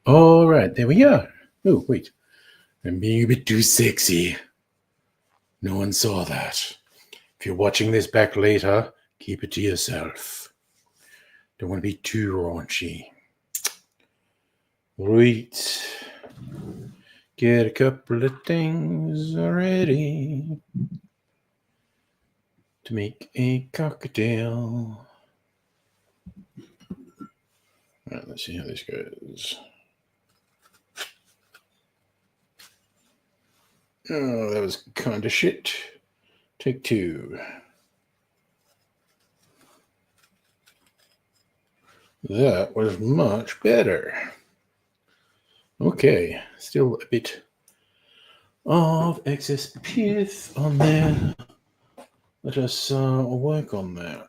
All right, there we are. Oh, wait. I'm being a bit too sexy. No one saw that. If you're watching this back later, keep it to yourself. Don't want to be too raunchy. Right. Get a couple of things ready to make a cocktail. All right, let's see how this goes. Oh, that was kind of shit. Take two. That was much better. Okay, still a bit of excess pith on there. Let us work on that.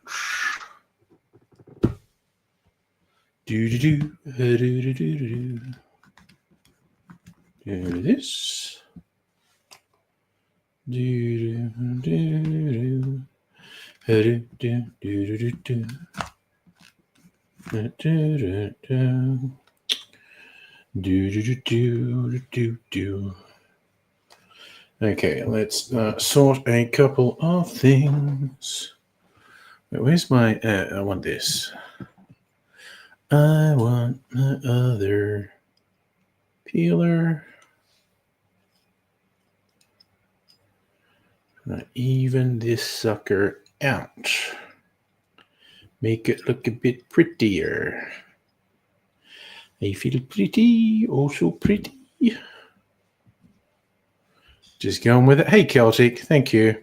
Do this. Okay, let's sort a couple of things. Where's my... I want this. I want my other peeler. Even this sucker out. Make it look a bit prettier. I feel pretty, oh so pretty. Just going with it. Hey, Celtic, thank you.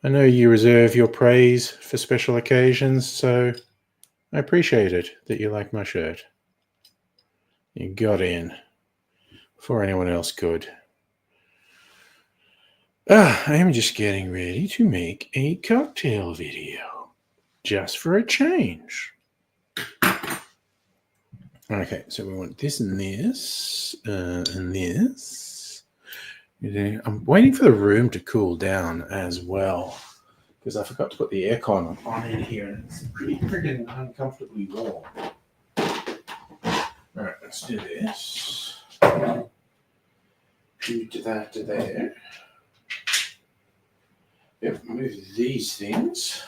I know you reserve your praise for special occasions, so I appreciate it that you like my shirt. You got in before anyone else could. I am just getting ready to make a cocktail video, just for a change. Okay, so we want this and this, and this. I'm waiting for the room to cool down as well, because I forgot to put the aircon on in here, and it's pretty freaking uncomfortably warm. All right, let's do this. Shoot that to there. Yep, move these things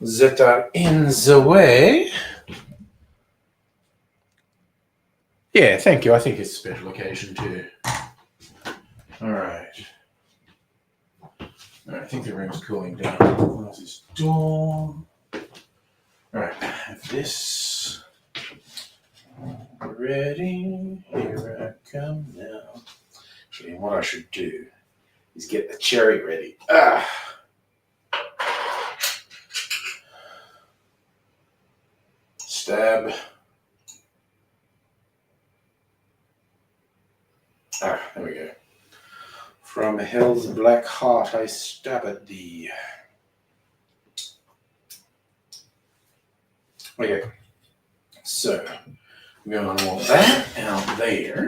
that are in the way. Yeah, thank you. I think it's a special occasion too. All right. I think the room's cooling down. Close this door. All right, have this ready. Here I come now. Actually, what I should do is get the cherry ready. Stab. There we go. From hell's black heart I stab at thee. Okay, so I'm going to want that out there.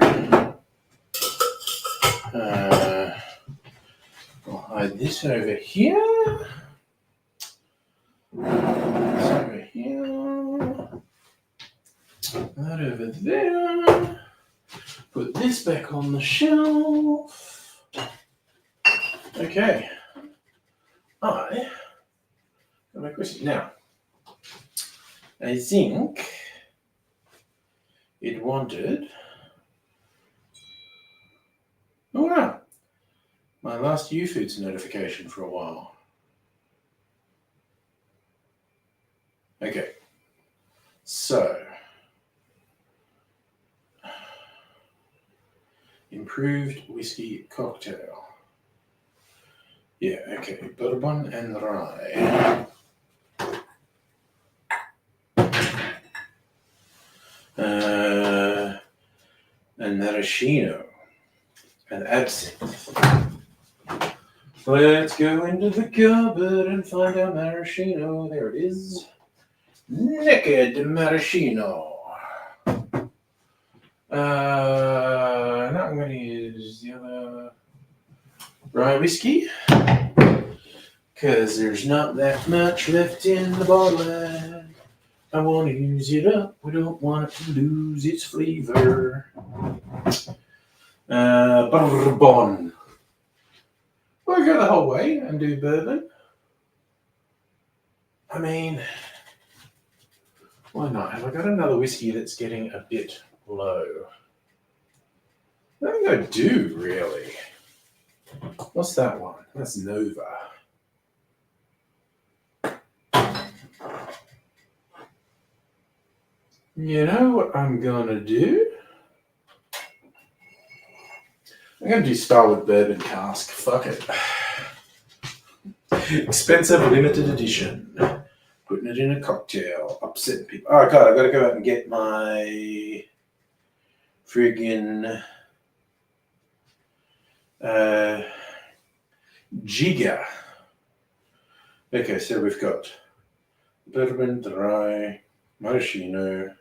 I'll hide this over here. This over here. That over there. Put this back on the shelf. Okay. I got my question. Now, I think it wanted... Oh, no. My last UFoods notification for a while. Okay. So... improved whiskey cocktail. Yeah, okay. Bourbon and rye. and maraschino, and absinthe. Let's go into the cupboard and find our maraschino. There it is. Naked maraschino. Now I'm going to use the other rye whiskey because there's not that much left in the bottle. I want to use it up. We don't want it to lose its flavor. Bourbon. We'll go the whole way and do bourbon. I mean, why not? Have I got another whiskey that's getting a bit low? I think I do, really. What's that one? That's Nova. You know what I'm gonna do? I'm gonna do Starwood Bourbon Cask. Fuck it. Expensive limited edition. Putting it in a cocktail. Upsetting people. Oh god, I gotta go out and get my friggin' Giga. Okay, so we've got bourbon, dry, maraschino,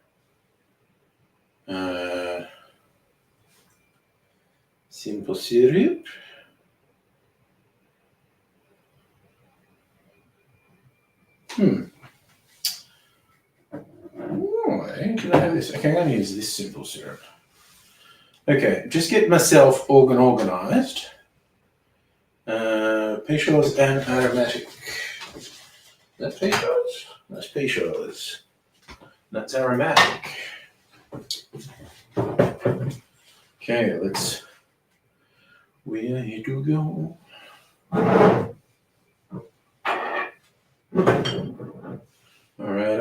simple syrup, Oh, can I have this? Okay, I'm going to use this simple syrup. Okay, just get myself organized. Peychaud's and aromatic. That's Peychaud's? That's Peychaud's. That's aromatic. Okay, let's. Where to go? All right.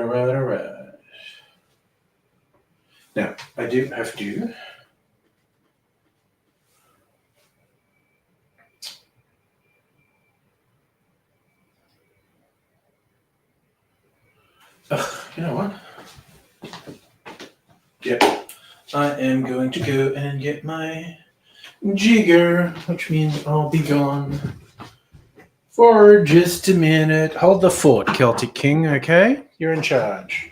Now, I do have to. You know what? Yep. I am going to go and get my jigger, which means I'll be gone for just a minute. Hold the fort, Celtic King, okay? You're in charge.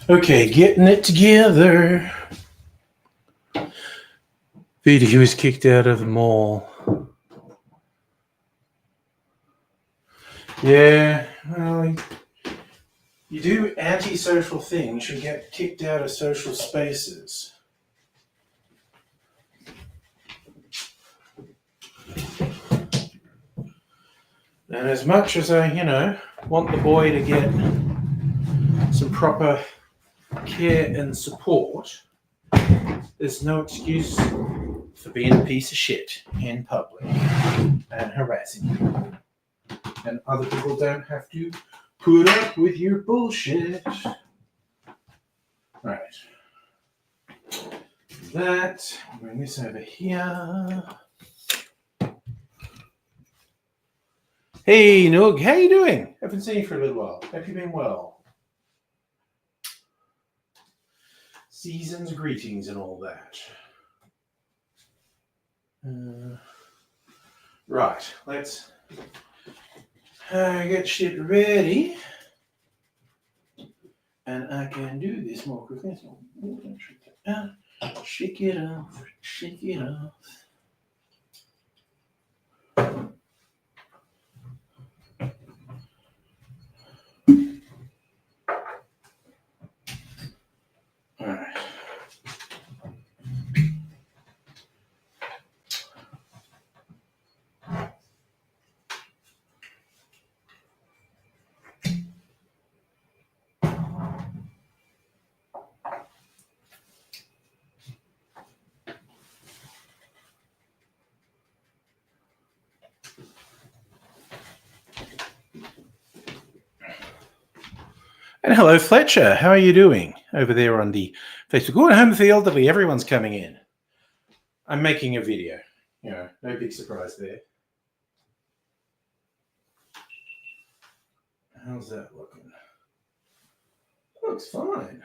Okay, getting it together. He was kicked out of the mall. Yeah, well, you do antisocial things, you get kicked out of social spaces. And as much as I, want the boy to get some proper care and support, there's no excuse for being a piece of shit in public and harassing people. And other people don't have to put up with your bullshit. Right. That, bring this over here. Hey, Noog, how you doing? Haven't seen you for a little while. Hope you've been well. Season's greetings and all that. Right, let's get shit ready. And I can do this more quickly. So, shake it off, shake it off. All right. And hello, Fletcher. How are you doing over there on the Facebook? Good home for the elderly. Everyone's coming in. I'm making a video. No big surprise there. How's that looking? Looks fine.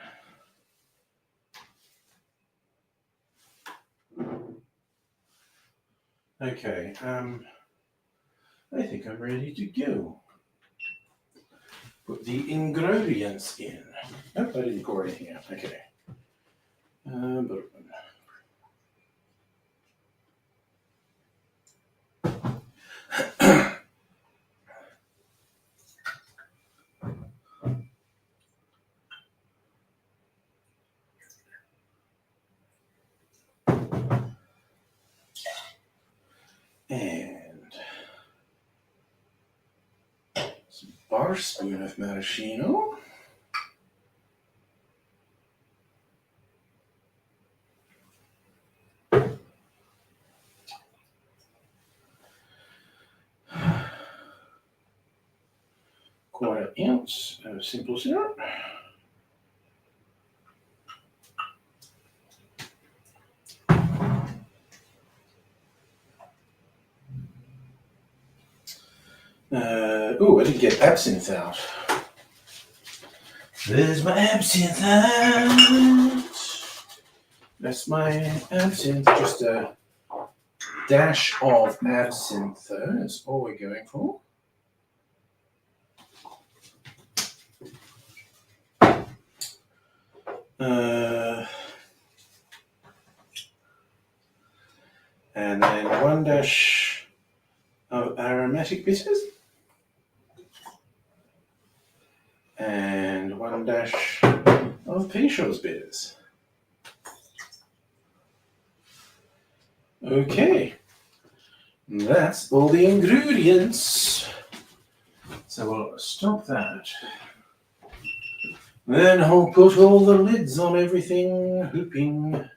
Okay. I think I'm ready to go. Put the ingredients in. Nope, I didn't pour anything out. Okay. And some bar spoon of maraschino. Quarter ounce of simple syrup. I didn't get absinthe out. There's my absinthe out. That's my absinthe. Just a dash of absinthe. That's all we're going for. And then 1 dash of aromatic bitters. And 1 dash of Peychaud's bitters. Okay, that's all the ingredients. So we'll stop that. Then I'll put all the lids on everything, hoping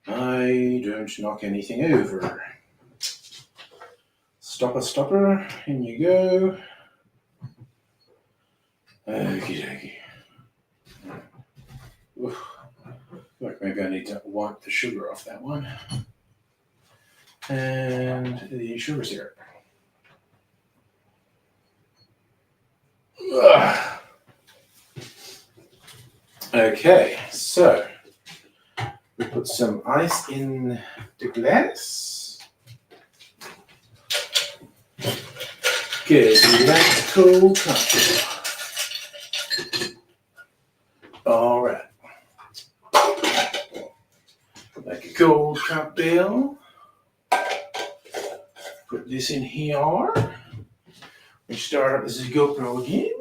I don't knock anything over. Stopper, in you go. Okie dokie. Look, maybe I need to wipe the sugar off that one. And the sugar syrup. Ugh. Okay, so we put some ice in the glass. Good, that's cold cocktail. All right. Like a cold cocktail. Put this in here. We start up this GoPro again.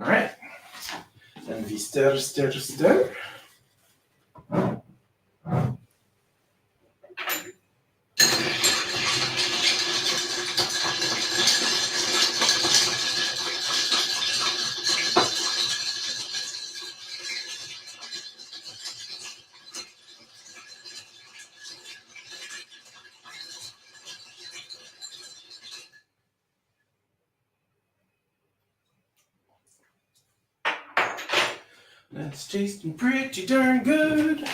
All right. And we stir. That's tasting pretty darn good.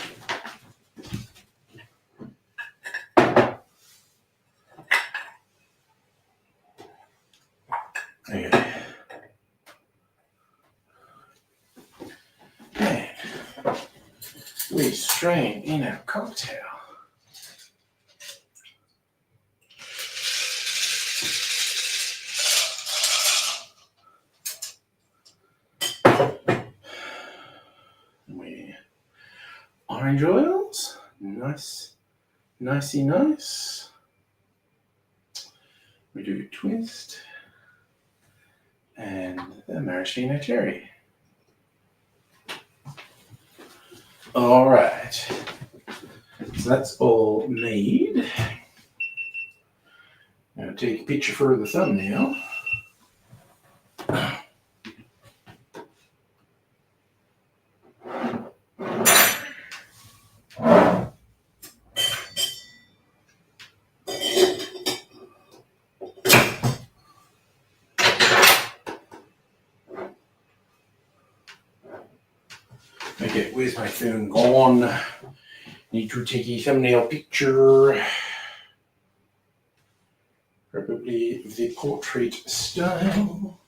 Okay. And we strain in our cocktail. Orange oils, nicey nice. We do a twist and the maraschino cherry. All right, so that's all made. Now take a picture for the thumbnail. Okay, where's my phone gone? Need to take a thumbnail picture. Probably the portrait style.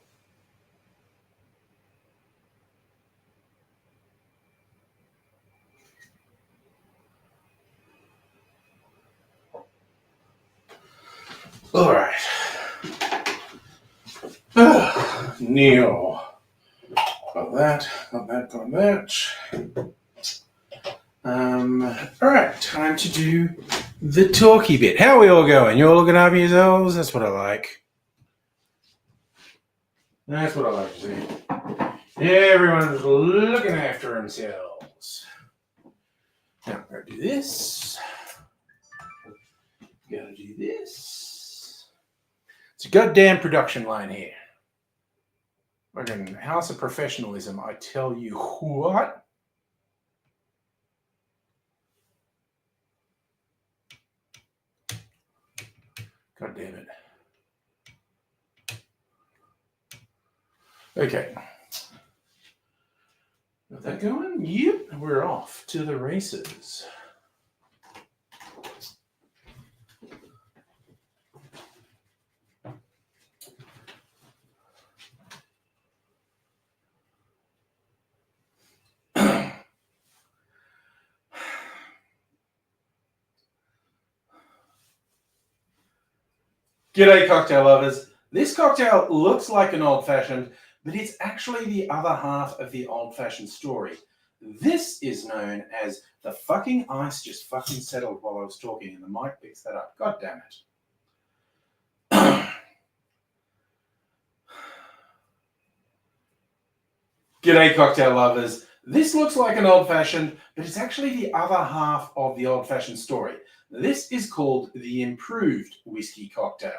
All right. Neil. Got that. All right, time to do the talky bit. How are we all going? You all looking after yourselves? That's what I like. That's what I like to see. Everyone's looking after themselves. Now, I'm going to do this. Gotta do this. It's a goddamn production line here. Fucking house of professionalism, I tell you what. God damn it. Okay. Got that going? Yep. We're off to the races. G'day, cocktail lovers. This cocktail looks like an old-fashioned, but it's actually the other half of the old-fashioned story. This is known as the fucking ice just fucking settled while I was talking, and the mic picks that up. God damn it. G'day, cocktail lovers. This looks like an old-fashioned, but it's actually the other half of the old-fashioned story. This is called the improved whiskey cocktail.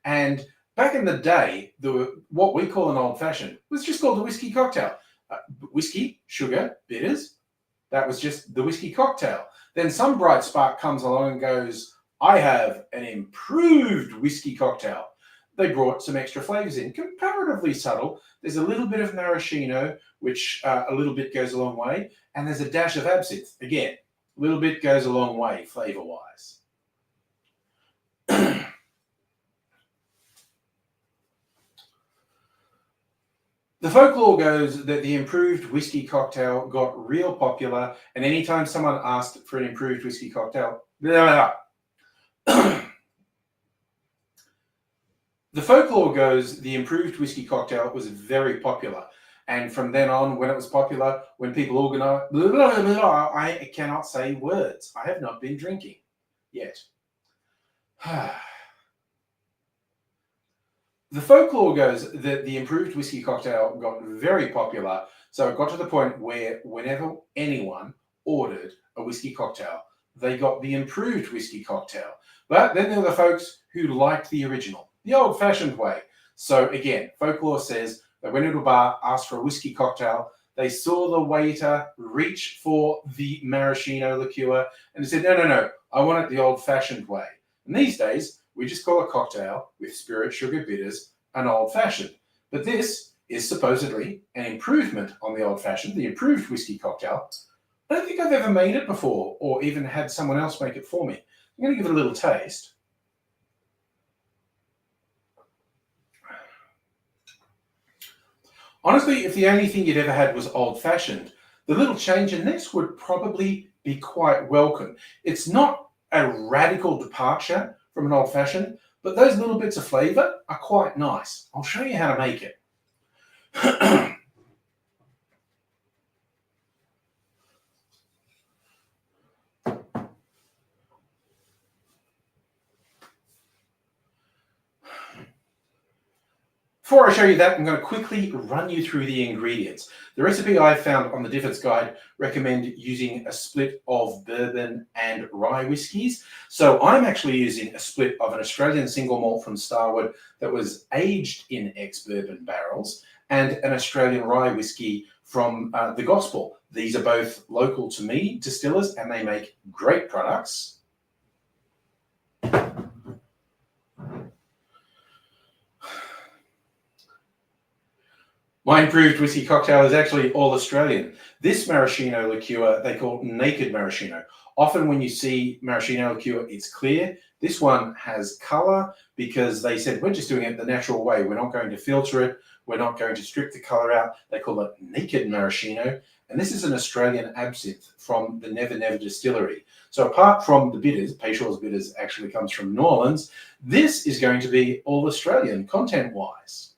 And back in the day, what we call an old-fashioned was just called a whiskey cocktail. Whiskey, sugar, bitters, that was just the whiskey cocktail. Then some bright spark comes along and goes, I have an improved whiskey cocktail. They brought some extra flavors in, comparatively subtle. There's a little bit of maraschino, which a little bit goes a long way. And there's a dash of absinthe. Again, a little bit goes a long way, flavor-wise. The folklore goes that the improved whiskey cocktail got real popular, and anytime someone asked for an improved whiskey cocktail, blah, blah, blah. The folklore goes the improved whiskey cocktail was very popular. And from then on, when it was popular, when people organized, blah, blah, blah, blah, I cannot say words. I have not been drinking yet. The folklore goes that the improved whiskey cocktail got very popular. So it got to the point where whenever anyone ordered a whiskey cocktail, they got the improved whiskey cocktail. But then there were the folks who liked the original, the old-fashioned way. So again, folklore says they went into a bar, asked for a whiskey cocktail. They saw the waiter reach for the maraschino liqueur and they said, no, I want it the old-fashioned way. And these days, we just call a cocktail with spirit, sugar, bitters an old-fashioned. But this is supposedly an improvement on the old-fashioned, the improved whiskey cocktail. I don't think I've ever made it before or even had someone else make it for me. I'm going to give it a little taste. Honestly, if the only thing you'd ever had was old-fashioned, the little change in this would probably be quite welcome. It's not a radical departure from an old-fashioned, but those little bits of flavor are quite nice. I'll show you how to make it. Before I show you that, I'm going to quickly run you through the ingredients. The recipe I found on the Difford's Guide recommend using a split of bourbon and rye whiskies. So I'm actually using a split of an Australian single malt from Starwood that was aged in ex-bourbon barrels and an Australian rye whiskey from the Gospel. These are both local to me, distillers, and they make great products. My improved whiskey cocktail is actually all Australian. This maraschino liqueur they call naked maraschino. Often when you see maraschino liqueur, it's clear. This one has color because they said, we're just doing it the natural way. We're not going to filter it. We're not going to strip the color out. They call it naked maraschino. And this is an Australian absinthe from the Never Never distillery. So apart from the bitters, Peychaud's bitters actually comes from New Orleans, this is going to be all Australian content-wise.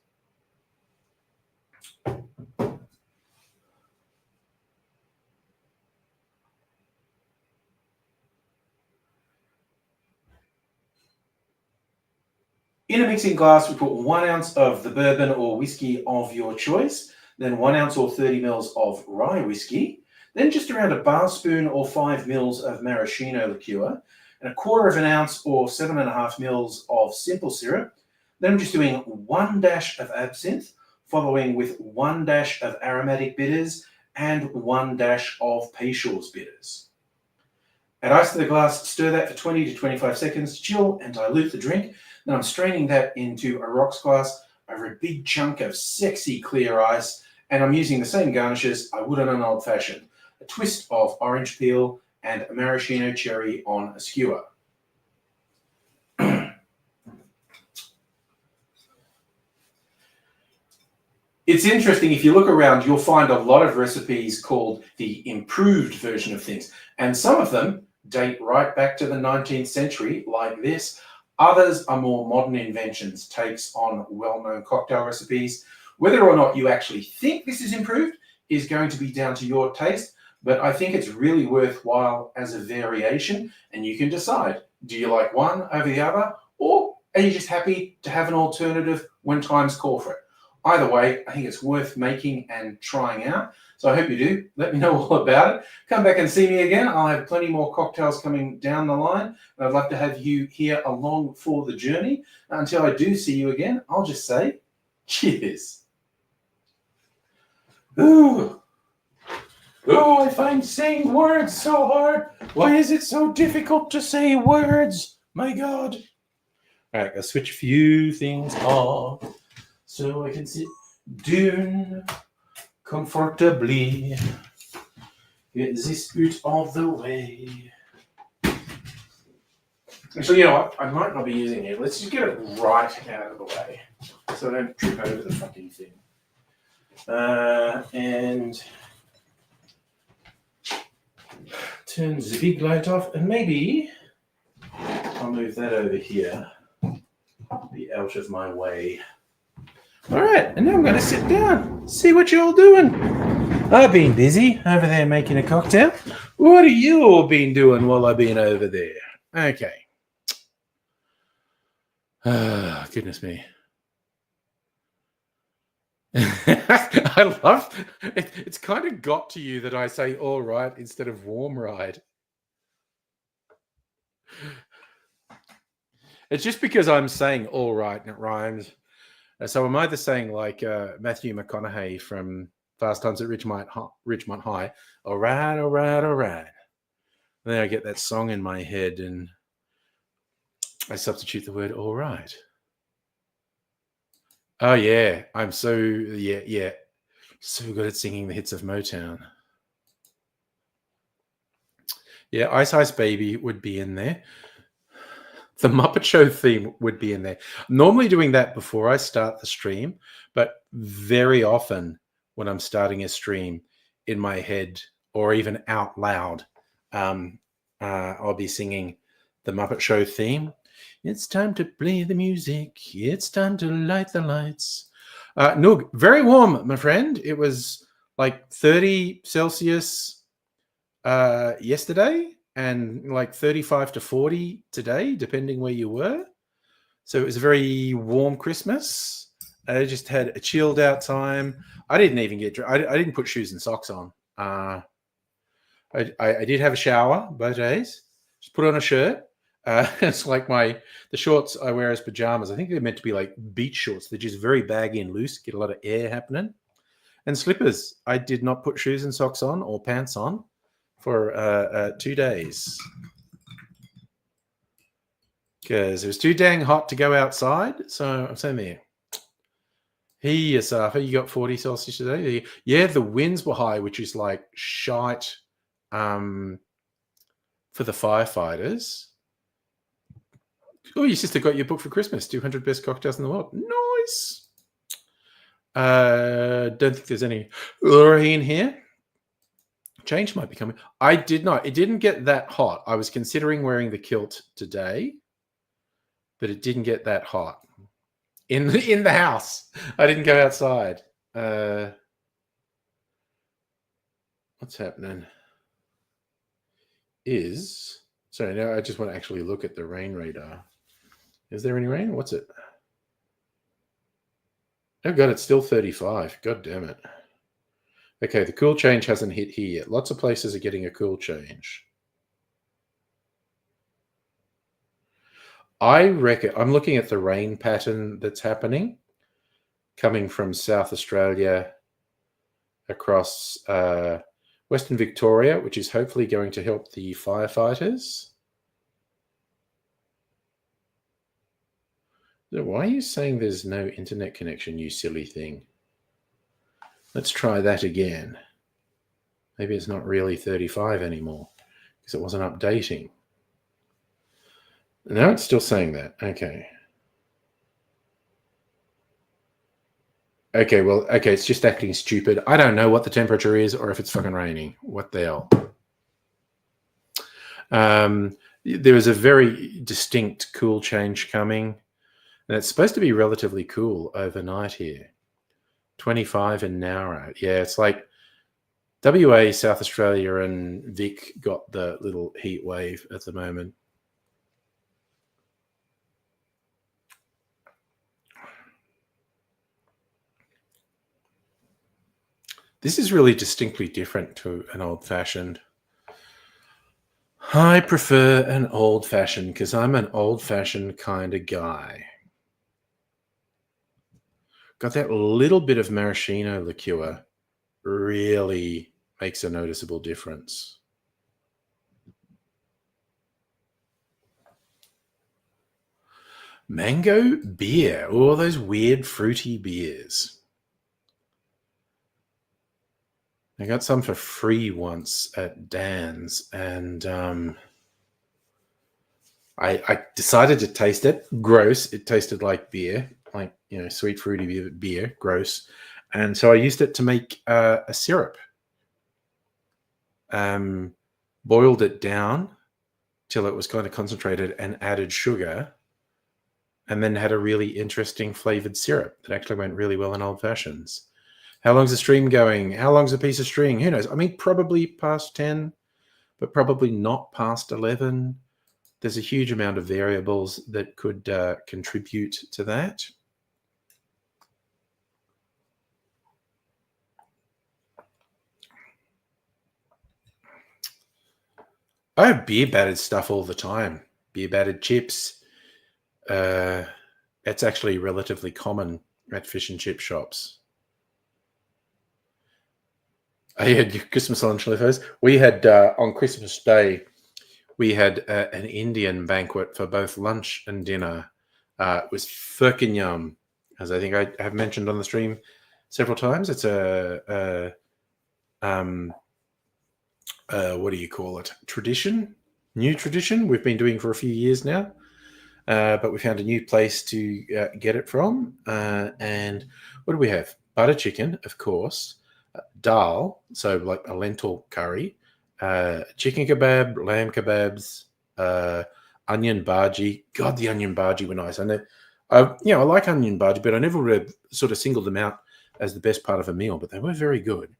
In a mixing glass, we put 1 ounce of the bourbon or whiskey of your choice, then 1 ounce or 30 mils of rye whiskey, then just around a bar spoon or 5 mils of maraschino liqueur, and 1/4 ounce or 7.5 mils of simple syrup. Then I'm just doing 1 dash of absinthe, following with 1 dash of aromatic bitters and 1 dash of Peychaud's bitters. Add ice to the glass, stir that for 20 to 25 seconds, chill and dilute the drink. Then I'm straining that into a rocks glass over a big chunk of sexy clear ice, and I'm using the same garnishes I would on an old fashioned. A twist of orange peel and a maraschino cherry on a skewer. It's interesting, if you look around, you'll find a lot of recipes called the improved version of things, and some of them date right back to the 19th century, like this. Others are more modern inventions, takes on well-known cocktail recipes. Whether or not you actually think this is improved is going to be down to your taste, but I think it's really worthwhile as a variation, and you can decide, do you like one over the other, or are you just happy to have an alternative when times call for it? Either way, I think it's worth making and trying out. So I hope you do. Let me know all about it. Come back and see me again. I'll have plenty more cocktails coming down the line. And I'd love to have you here along for the journey. Until I do see you again, I'll just say cheers. Ooh. Oh, I find saying words so hard. Why is it so difficult to say words? My God. All right, I'll switch a few things off so I can sit down comfortably. Get this out of the way. So you know what? I might not be using it. Let's just get it right out of the way so I don't trip over the fucking thing. And turn the big light off, and maybe I'll move that over here. Be out of my way. All right, and now I'm going to sit down, see what you're all doing. I've been busy over there making a cocktail. What have you all been doing while I've been over there? Okay. Goodness me. I love it. It's kind of got to you that I say all right instead of warm ride. It's just because I'm saying all right and it rhymes. So I'm either saying like Matthew McConaughey from Fast Times at Ridgemont High, all right, all right, all right. And then I get that song in my head and I substitute the word all right. Oh, yeah. I'm so good at singing the hits of Motown. Yeah, Ice Ice Baby would be in there. The Muppet Show theme would be in there. I'm normally doing that before I start the stream, but very often when I'm starting a stream in my head or even out loud, I'll be singing the Muppet Show theme. It's time to play the music. It's time to light the lights. No, very warm, my friend. It was like 30 Celsius yesterday and like 35 to 40 today, depending where you were. So it was a very warm Christmas. I just had a chilled out time. I didn't even I didn't put shoes and socks on. I did have a shower both days. Just put on a shirt. It's like the shorts I wear as pajamas. I think they're meant to be like beach shorts. They're just very baggy and loose, get a lot of air happening. And slippers. I did not put shoes and socks on or pants on for 2 days because it was too dang hot to go outside. So I'm saying there. Hey, Asafa, you got 40 Celsius today? Yeah, the winds were high, which is like shite for the firefighters. Oh, your sister got your book for Christmas, 200 Best Cocktails in the World. Nice. Don't think there's any rain here. Change might be coming. I did not. It didn't get that hot. I was considering wearing the kilt today, but it didn't get that hot. In the house. I didn't go outside. What's happening is... Sorry, now I just want to actually look at the rain radar. Is there any rain? What's it? Oh, God, it's still 35. God damn it. Okay, the cool change hasn't hit here yet. Lots of places are getting a cool change. I reckon... I'm looking at the rain pattern that's happening, coming from South Australia across Western Victoria, which is hopefully going to help the firefighters. Why are you saying there's no internet connection, you silly thing? Let's try that again. Maybe it's not really 35 anymore because it wasn't updating. No, it's still saying that. Okay. Okay, well, okay, it's just acting stupid. I don't know what the temperature is or if it's fucking raining. What the hell? There is a very distinct cool change coming. And it's supposed to be relatively cool overnight here. 25 in Nowra. Yeah, it's like WA, South Australia, and Vic got the little heat wave at the moment. This is really distinctly different to an old-fashioned. I prefer an old-fashioned because I'm an old-fashioned kind of guy. Got that little bit of maraschino liqueur really makes a noticeable difference. Mango beer. Oh, those weird fruity beers. I got some for free once at Dan's, and I decided to taste it. Gross. It tasted like beer, like, sweet fruity beer. Gross. And so I used it to make a syrup. Boiled it down till it was kind of concentrated and added sugar, and then had a really interesting flavored syrup that actually went really well in old fashions. How long's the stream going? How long's a piece of string? Who knows? I mean, probably past 10, but probably not past 11. There's a huge amount of variables that could contribute to that. I have beer battered stuff all the time. Beer battered chips. It's actually relatively common at fish and chip shops. I had Christmas lunch leftovers. We had on Christmas Day, we had an Indian banquet for both lunch and dinner. It was fucking yum, as I think I have mentioned on the stream several times. It's a what do you call it? Tradition, new tradition we've been doing for a few years now. But we found a new place to get it from. And what do we have? Butter chicken, of course. Dal, so like a lentil curry, chicken kebab, lamb kebabs, onion bhaji. God, the onion bhaji were nice. I like onion bhaji, but I never would have sort of singled them out as the best part of a meal, but they were very good.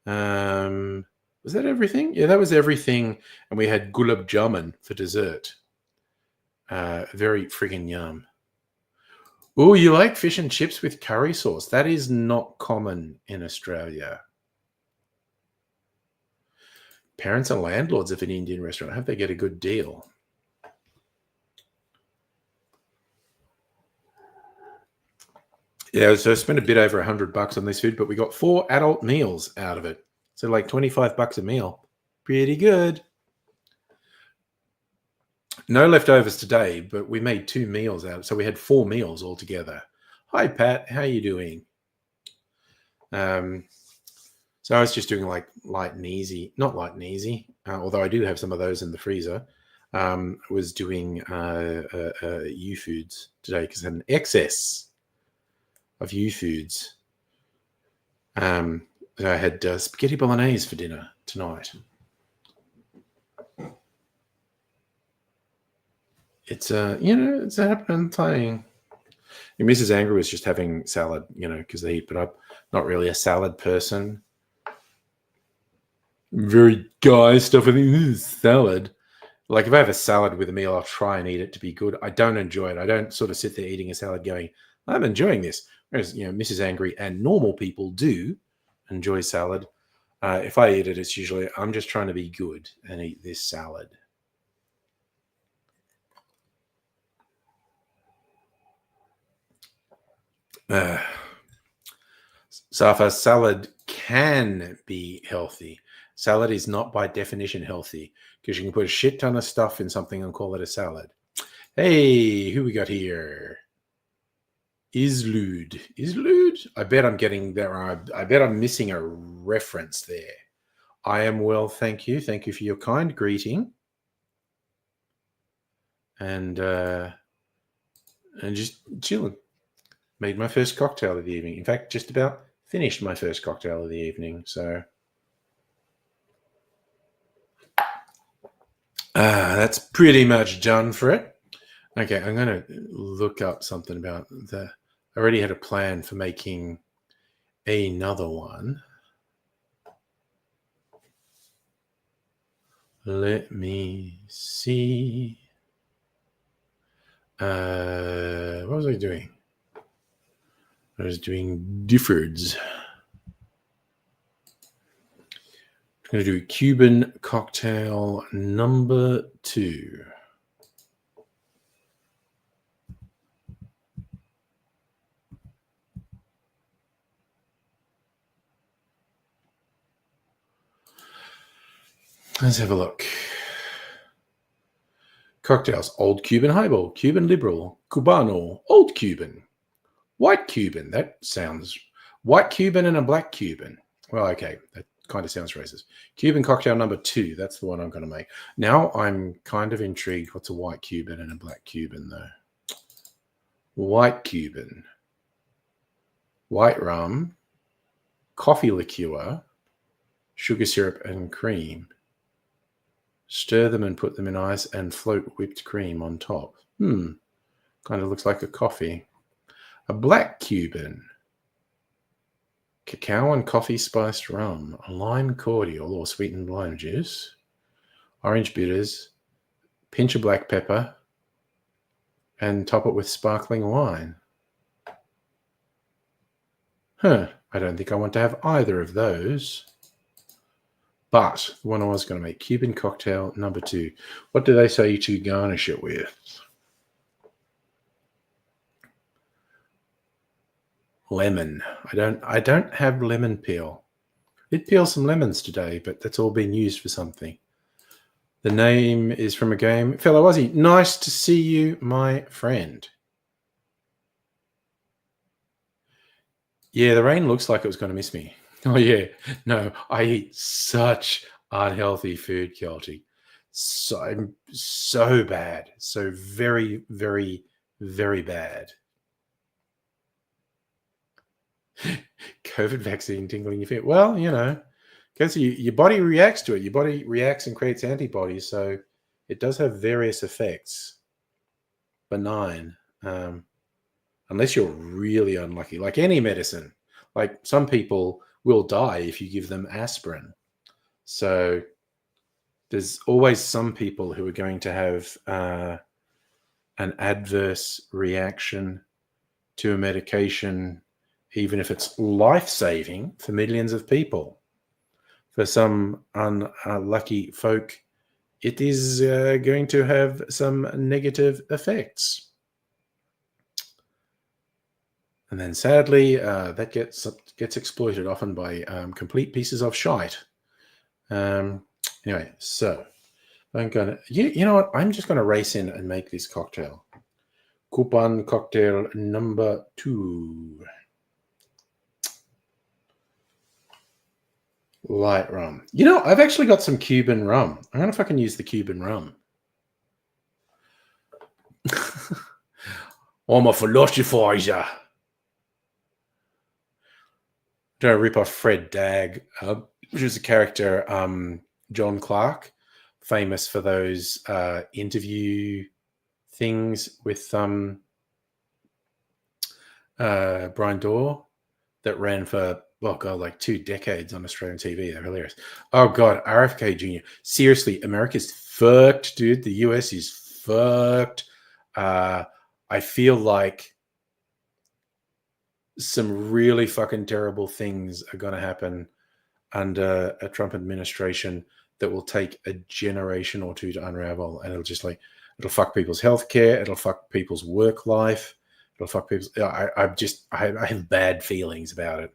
Was that everything? Yeah, that was everything. And we had gulab jamun for dessert. Very friggin' yum. Oh, you like fish and chips with curry sauce? That is not common in Australia. Parents are landlords of an Indian restaurant. I hope they get a good deal. Yeah, so I spent a bit over $100 on this food, but we got 4 adult meals out of it. So like $25 a meal. Pretty good. No leftovers today, but we made 2 meals out. So we had 4 meals altogether. Hi, Pat. How you doing? So I was just doing like light and easy, not light and easy, although I do have some of those in the freezer. I was doing U foods today because I had an excess of U foods. So I had spaghetti bolognese for dinner tonight. It's it's happening thing. And Mrs. Angry was just having salad, because the heat. But I'm not really a salad person. Very guy stuff. I think this is salad. Like if I have a salad with a meal, I'll try and eat it to be good. I don't enjoy it. I don't sort of sit there eating a salad going, I'm enjoying this. Whereas, Mrs. Angry and normal people do enjoy salad. If I eat it, it's usually I'm just trying to be good and eat this salad. So if a salad can be healthy, salad is not by definition healthy because you can put a shit ton of stuff in something and call it a salad. Hey, who we got here? Islude. I bet I'm getting there. I bet I'm missing a reference there. I am well, thank you. Thank you for your kind greeting. And just chilling. Made my first cocktail of the evening. In fact, just about finished my first cocktail of the evening. So that's pretty much done for it. Okay, I'm going to look up something about I already had a plan for making another one. Let me see. What was I doing? I was doing differeds. I'm going to do Cuban cocktail number 2. Let's have a look. Cocktails: Old Cuban Highball, Cuban Liberal, Cubano, Old Cuban, White Cuban. That sounds... White Cuban and a Black Cuban. Well, okay, that kind of sounds racist. Cuban cocktail number 2. That's the one I'm going to make. Now I'm kind of intrigued. What's a White Cuban and a Black Cuban, though? White Cuban. White rum, coffee liqueur, sugar syrup, and cream. Stir them and put them in ice and float whipped cream on top. Kind of looks like a coffee. A Black Cuban. Cacao and coffee spiced rum, a lime cordial or sweetened lime juice, orange bitters, pinch of black pepper, and top it with sparkling wine. I don't think I want to have either of those. But the one I was going to make, Cuban cocktail number 2. What do they say to garnish it with? Lemon. I don't have lemon peel. I did peel some lemons today, but that's all been used for something. The name is from a game. Fellow Aussie, nice to see you, my friend. Yeah, the rain looks like it was going to miss me. Oh, yeah. No, I eat such unhealthy food, Kelty. So bad. So very, very, very bad. COVID vaccine tingling your feet. Well, because your body reacts to it. Your body reacts and creates antibodies. So it does have various effects. Benign. Unless you're really unlucky. Like any medicine. Like some people will die if you give them aspirin. So there's always some people who are going to have an adverse reaction to a medication, even if it's life-saving for millions of people. For some unlucky folk, it is going to have some negative effects. And then sadly, that gets exploited often by complete pieces of shite. Anyway, so I'm going to... You know what? I'm just going to race in and make this cocktail. Coupon cocktail number 2. Light rum. You know, I've actually got some Cuban rum. I'm going to fucking use the Cuban rum. I'm a philosophizer. Don't rip off Fred Dagg, which is a character, John Clark, famous for those interview things with Brian Dorr that ran for, well, God, like 2 decades on Australian TV. They're hilarious. Oh, God, RFK Jr. Seriously, America's fucked, dude. The US is fucked. I feel like some really fucking terrible things are going to happen under a Trump administration that will take a generation or 2 to unravel. And it'll fuck people's healthcare. It'll fuck people's work life. It'll fuck people's. I have bad feelings about it.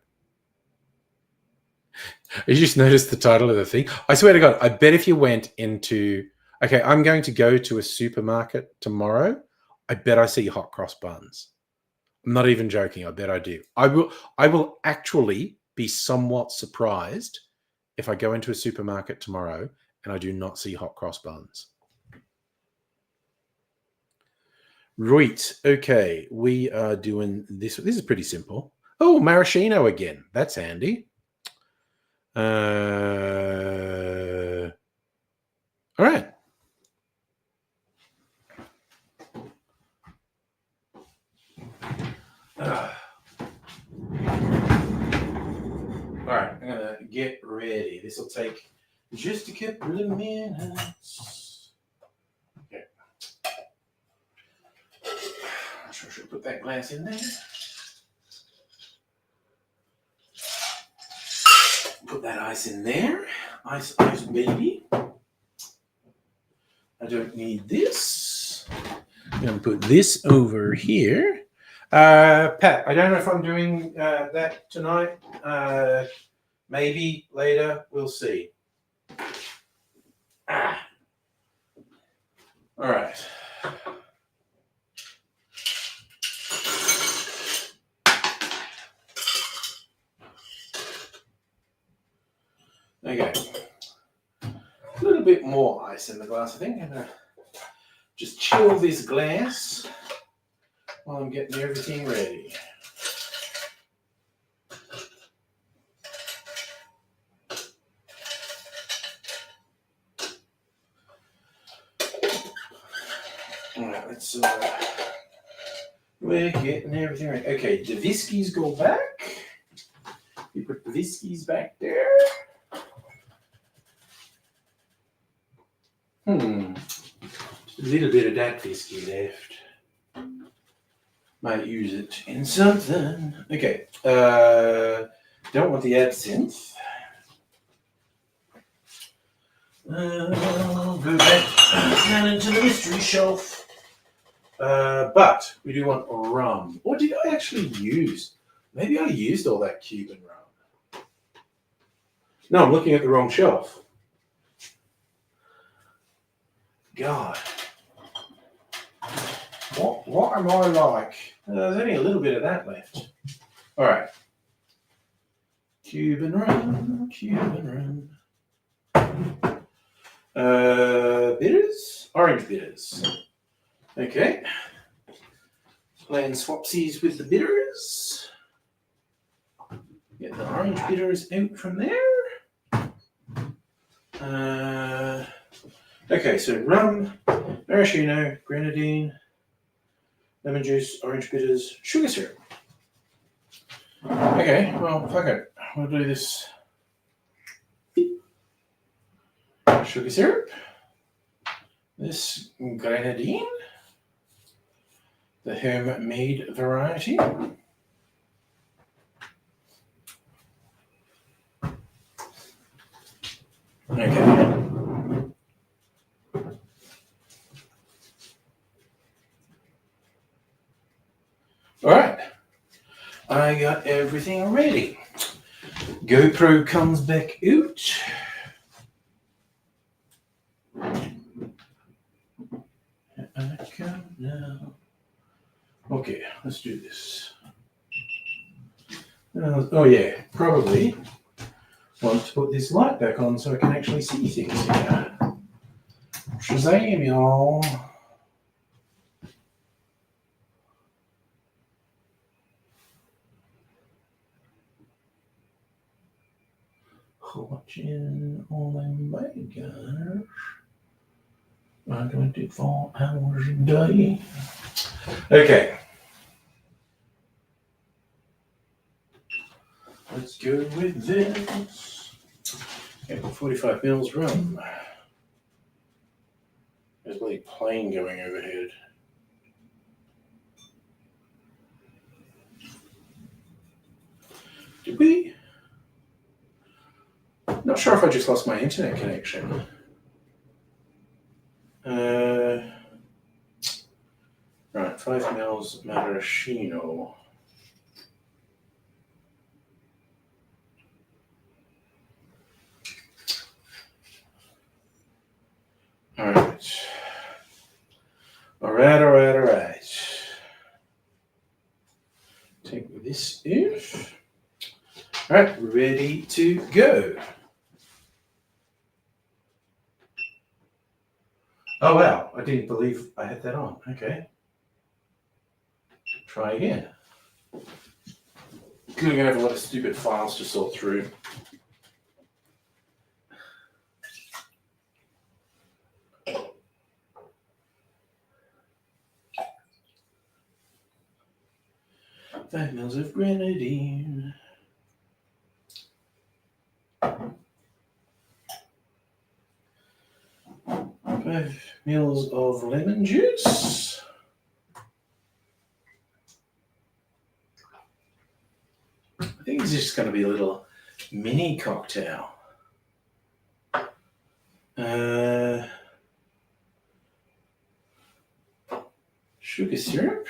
You just noticed the title of the thing. I swear to God, I bet if you went into, okay, I'm going to go to a supermarket tomorrow. I bet I see Hot Cross Buns. I'm not even joking. I bet I do. I will actually be somewhat surprised if I go into a supermarket tomorrow and I do not see Hot Cross Buns. Right. Okay. We are doing this. This is pretty simple. Oh, maraschino again. That's handy. All right. All right, I'm going to get ready. This will take just a couple of minutes. Okay. I should put that glass in there. Put that ice in there. Ice, baby. I don't need this. I'm going to put this over here. Pat, I don't know if I'm doing that tonight. Maybe later. We'll see. All right. Okay. A little bit more ice in the glass, I think. I'm going to just chill this glass while I'm getting everything ready. All right, let's. We're getting everything ready. Okay, the whiskies go back. You put the whiskies back there. Just a little bit of that whiskey left. Might use it in something. Okay. Don't want the absinthe. I'll go back down into the mystery shelf. But we do want rum. Or did I actually use? Maybe I used all that Cuban rum. No, I'm looking at the wrong shelf. God. What am I like? There's only a little bit of that left. All right. Cuban rum. Bitters? Orange bitters. Okay. Playing swapsies with the bitters. Get the orange bitters out from there. Okay, so rum, maraschino, grenadine, lemon juice, orange bitters, sugar syrup. Okay, well, fuck it. We'll do this. Sugar syrup. This grenadine. The homemade variety. Okay. All right. I got everything ready. GoPro comes back out. I come now. Okay, let's do this. Oh yeah, probably want to put this light back on so I can actually see things here. Shazam, y'all. Watching all them bad guys. I'm going to do 4 hours a day. Okay. Let's go with this. Okay, 45 mils rum. There's a bloody plane going overhead. Did we? Not sure if I just lost my internet connection. Right, 5 mils maraschino. Alright. Alright. Take this off. Alright, ready to go. Oh wow, I didn't believe I had that on. Okay. Try again. We're gonna have a lot of stupid files to sort through. Five mils of grenadine. 5 mils of lemon juice. I think it's just going to be a little mini cocktail. Sugar syrup.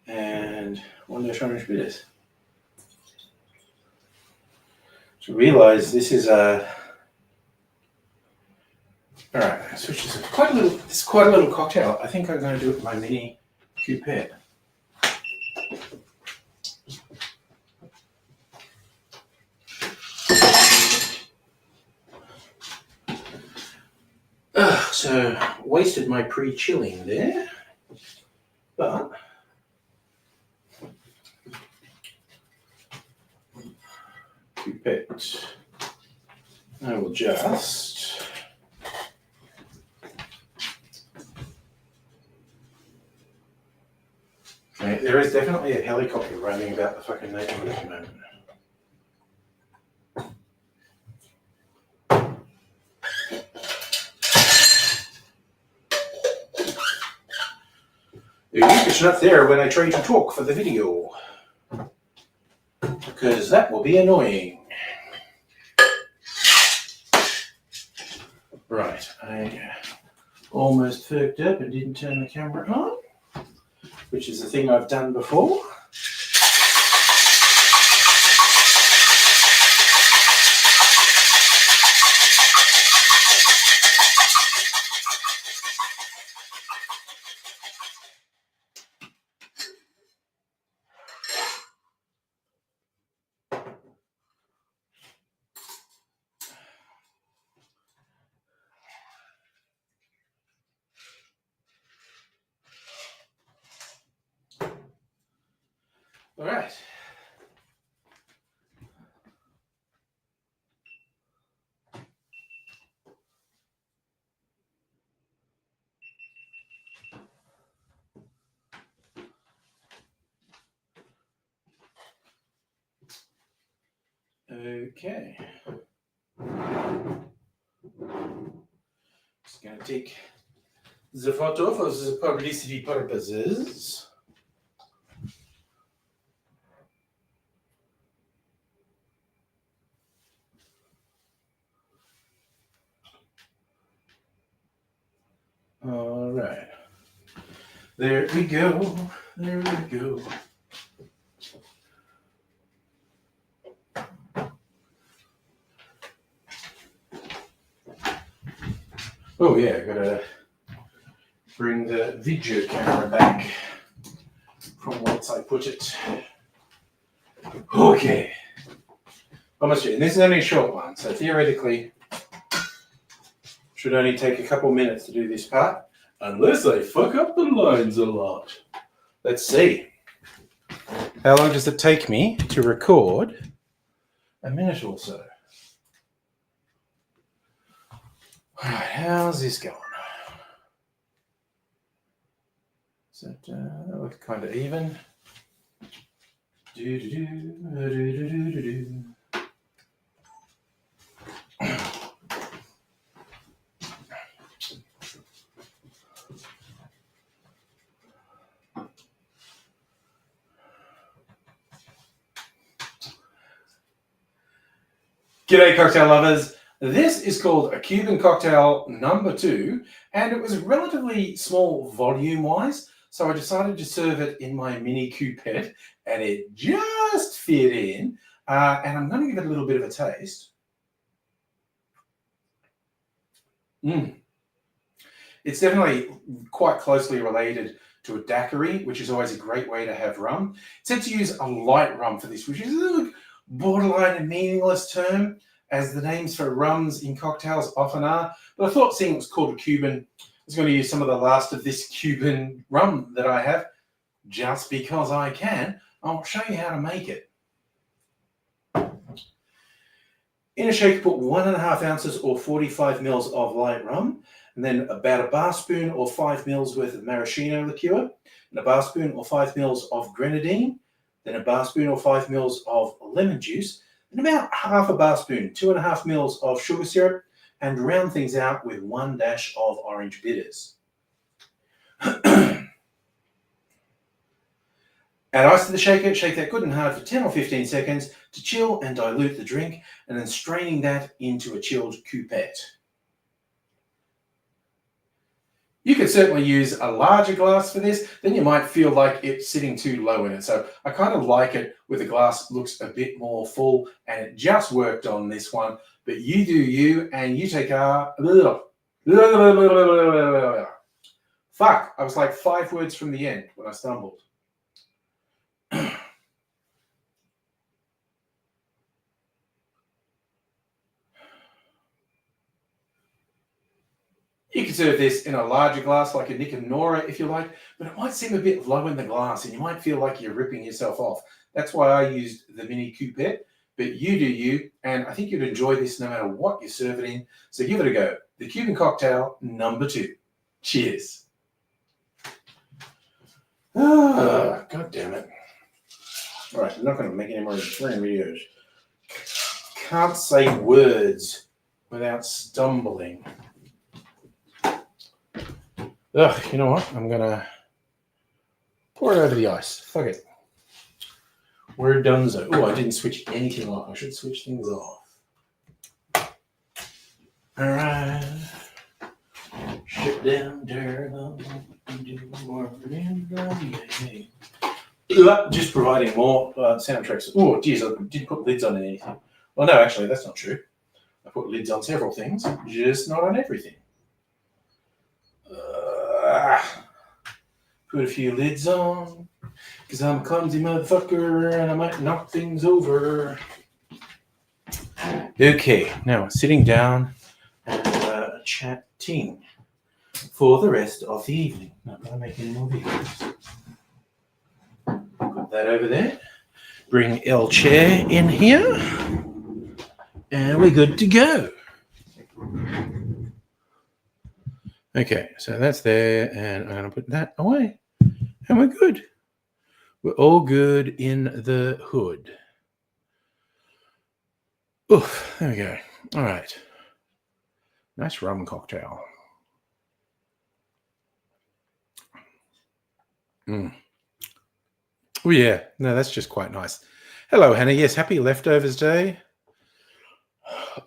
And 1 dash orange bitters. To realize this is a. All right, switch this. This is quite a little cocktail. I think I'm going to do it with my mini coupette. So wasted my pre-chilling there, but coupette. I will just okay, there is definitely a helicopter running about the fucking neighborhood at the moment. It's not there when I try to talk for the video, because that will be annoying. Right, I almost fucked up and didn't turn the camera on, which is a thing I've done before. All right. Okay. Just gonna take the photo for the publicity purposes. All right. There we go. There we go. Oh yeah, I've got to bring the video camera back from whence I put it. Okay. Almost, and this is only a short one, so theoretically should only take a couple minutes to do this part, unless I fuck up the lines a lot. Let's see. How long does it take me to record? A minute or so. All right, how's this going? Is that looks kind of even? G'day cocktail lovers. This is called a Cuban cocktail number 2, and it was relatively small volume-wise, so I decided to serve it in my mini coupette, and it just fit in. And I'm going to give it a little bit of a taste. It's definitely quite closely related to a daiquiri, which is always a great way to have rum. It said to use a light rum for this, which is a borderline a meaningless term, as the names for rums in cocktails often are. But I thought, seeing it was called a Cuban, I was going to use some of the last of this Cuban rum that I have, just because I can. I'll show you how to make it. In a shaker, put 1.5 ounces or 45 mils of light rum, and then about a bar spoon or 5 mils worth of maraschino liqueur, and a bar spoon or 5 mils of grenadine, then a bar spoon or 5 mils of lemon juice, and about half a bar spoon, 2.5 mils of sugar syrup, and round things out with 1 dash of orange bitters. Add ice to the shaker, shake that good and hard for 10 or 15 seconds to chill and dilute the drink, and then straining that into a chilled coupette. You could certainly use a larger glass for this, then you might feel like it's sitting too low in it. So I kind of like it where the glass looks a bit more full, and it just worked on this one. But you do you, and you take a... Fuck, I was like 5 words from the end when I stumbled. You can serve this in a larger glass like a Nick and Nora if you like, but it might seem a bit low in the glass and you might feel like you're ripping yourself off. That's why I used the mini coupette, but you do you, and I think you'd enjoy this no matter what you serve it in. So give it a go. The Cuban cocktail number 2. Cheers. God damn it. All right, I'm not going to make any more Instagram videos. Can't say words without stumbling. Ugh, you know what? I'm going to pour it over the ice. Fuck it. We're donezo. Oh, I didn't switch anything off. I should switch things off. All right. Shut down, Durham. Just providing more soundtracks. Oh, geez, I did put lids on anything. Well, no, actually, that's not true. I put lids on several things, just not on everything. Put a few lids on, because I'm a clumsy motherfucker and I might knock things over. Okay, now sitting down and chatting for the rest of the evening. Not going to make any more videos. Put that over there. Bring El Chair in here. And we're good to go. Okay, so that's there, and I'm going to put that away. And we're good. We're all good in the hood. Oof, there we go. All right. Nice rum cocktail. Oh, yeah. No, that's just quite nice. Hello, Hannah. Yes, happy Leftovers Day.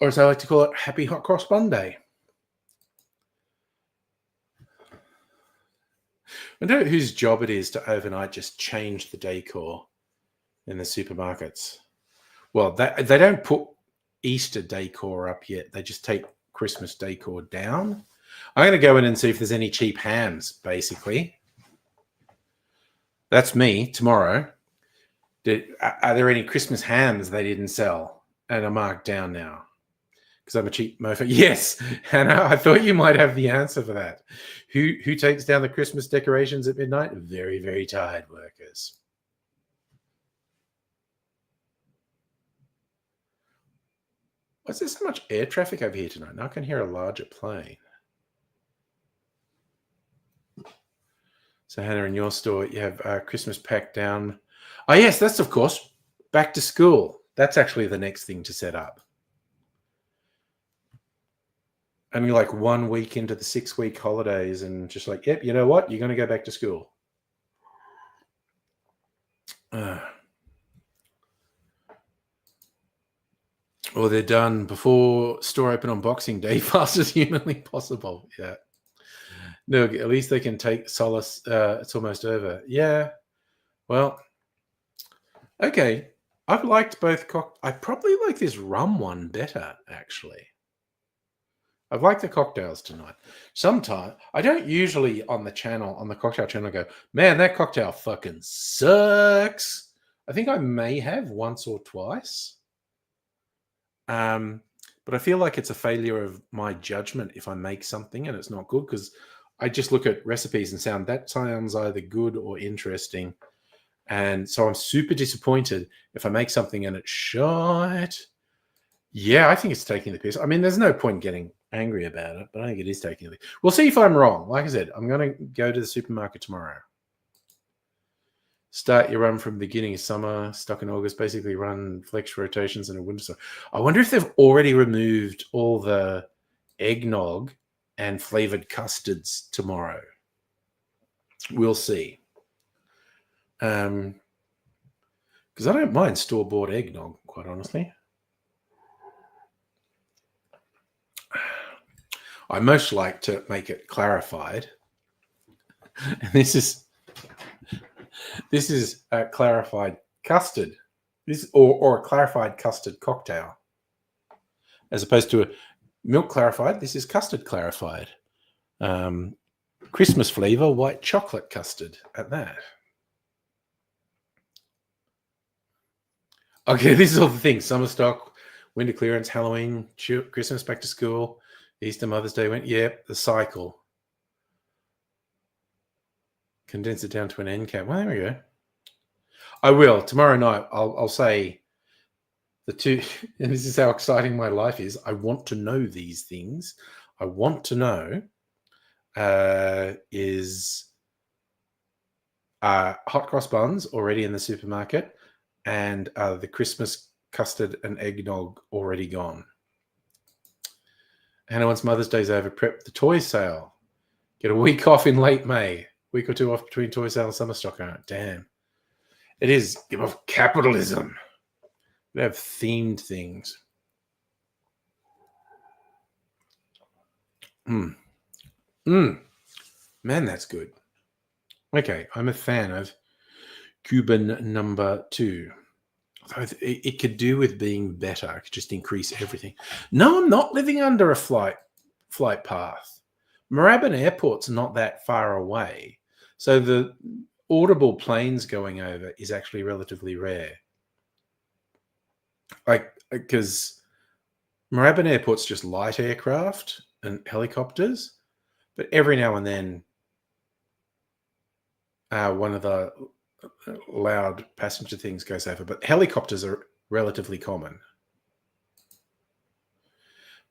Or as I like to call it, happy Hot Cross Bun Day. I don't know whose job it is to overnight just change the decor in the supermarkets. Well, they don't put Easter decor up yet. They just take Christmas decor down. I'm going to go in and see if there's any cheap hams, basically. That's me tomorrow. Are there any Christmas hams they didn't sell and are marked down now? Because I'm a cheap mofo. Yes, Hannah, I thought you might have the answer for that. Who takes down the Christmas decorations at midnight? Very, very tired workers. Why's there so much air traffic over here tonight? Now I can hear a larger plane. So, Hannah, in your store, you have Christmas packed down. Oh, yes, that's, of course, back to school. That's actually the next thing to set up. Only like 1 week into the 6-week holidays and just like, yep, you know what? You're going to go back to school. Or they're done before store open on Boxing Day, fast as humanly possible. Yeah. No, at least they can take solace. It's almost over. Yeah. Well, okay. I've liked both. I probably like this rum one better, actually. I've liked the cocktails tonight. Sometimes I don't usually on the cocktail channel, go, man, that cocktail fucking sucks. I think I may have once or twice. But I feel like it's a failure of my judgment if I make something and it's not good, because I just look at recipes and that sounds either good or interesting. And so I'm super disappointed if I make something and it's shite. Yeah, I think it's taking the piss. I mean, there's no point getting angry about it, but I think it is taking the piss. We'll see if I'm wrong. Like I said, I'm going to go to the supermarket tomorrow. Start your run from the beginning of summer, stuck in August, basically run flex rotations in a winter. So I wonder if they've already removed all the eggnog and flavored custards tomorrow. We'll see. Because I don't mind store-bought eggnog, quite honestly. I most like to make it clarified. And this is a clarified custard. Or a clarified custard cocktail. As opposed to a milk clarified, this is custard clarified. Christmas flavor, white chocolate custard at that. Okay, this is all the things. Summer stock, winter clearance, Halloween, Christmas, back to school, Easter, Mother's Day went. Yep, the cycle. Condense it down to an end cap. Well, there we go. I will. Tomorrow night, I'll say the two, and this is how exciting my life is. I want to know these things. I want to know is Hot Cross Buns already in the supermarket, and the Christmas custard and eggnog already gone. Hannah, once Mother's Day's over, prep the toy sale. Get a week off in late May. Week or two off between toy sale and summer stock. Oh, damn. It is. Give off capitalism. They have themed things. Man, that's good. Okay, I'm a fan of Cuban number 2. It could do with being better. I could just increase everything. No, I'm not living under a flight path. Moorabbin Airport's not that far away. So the audible planes going over is actually relatively rare. Because Moorabbin Airport's just light aircraft and helicopters, but every now and then one of the loud passenger things goes over, but helicopters are relatively common.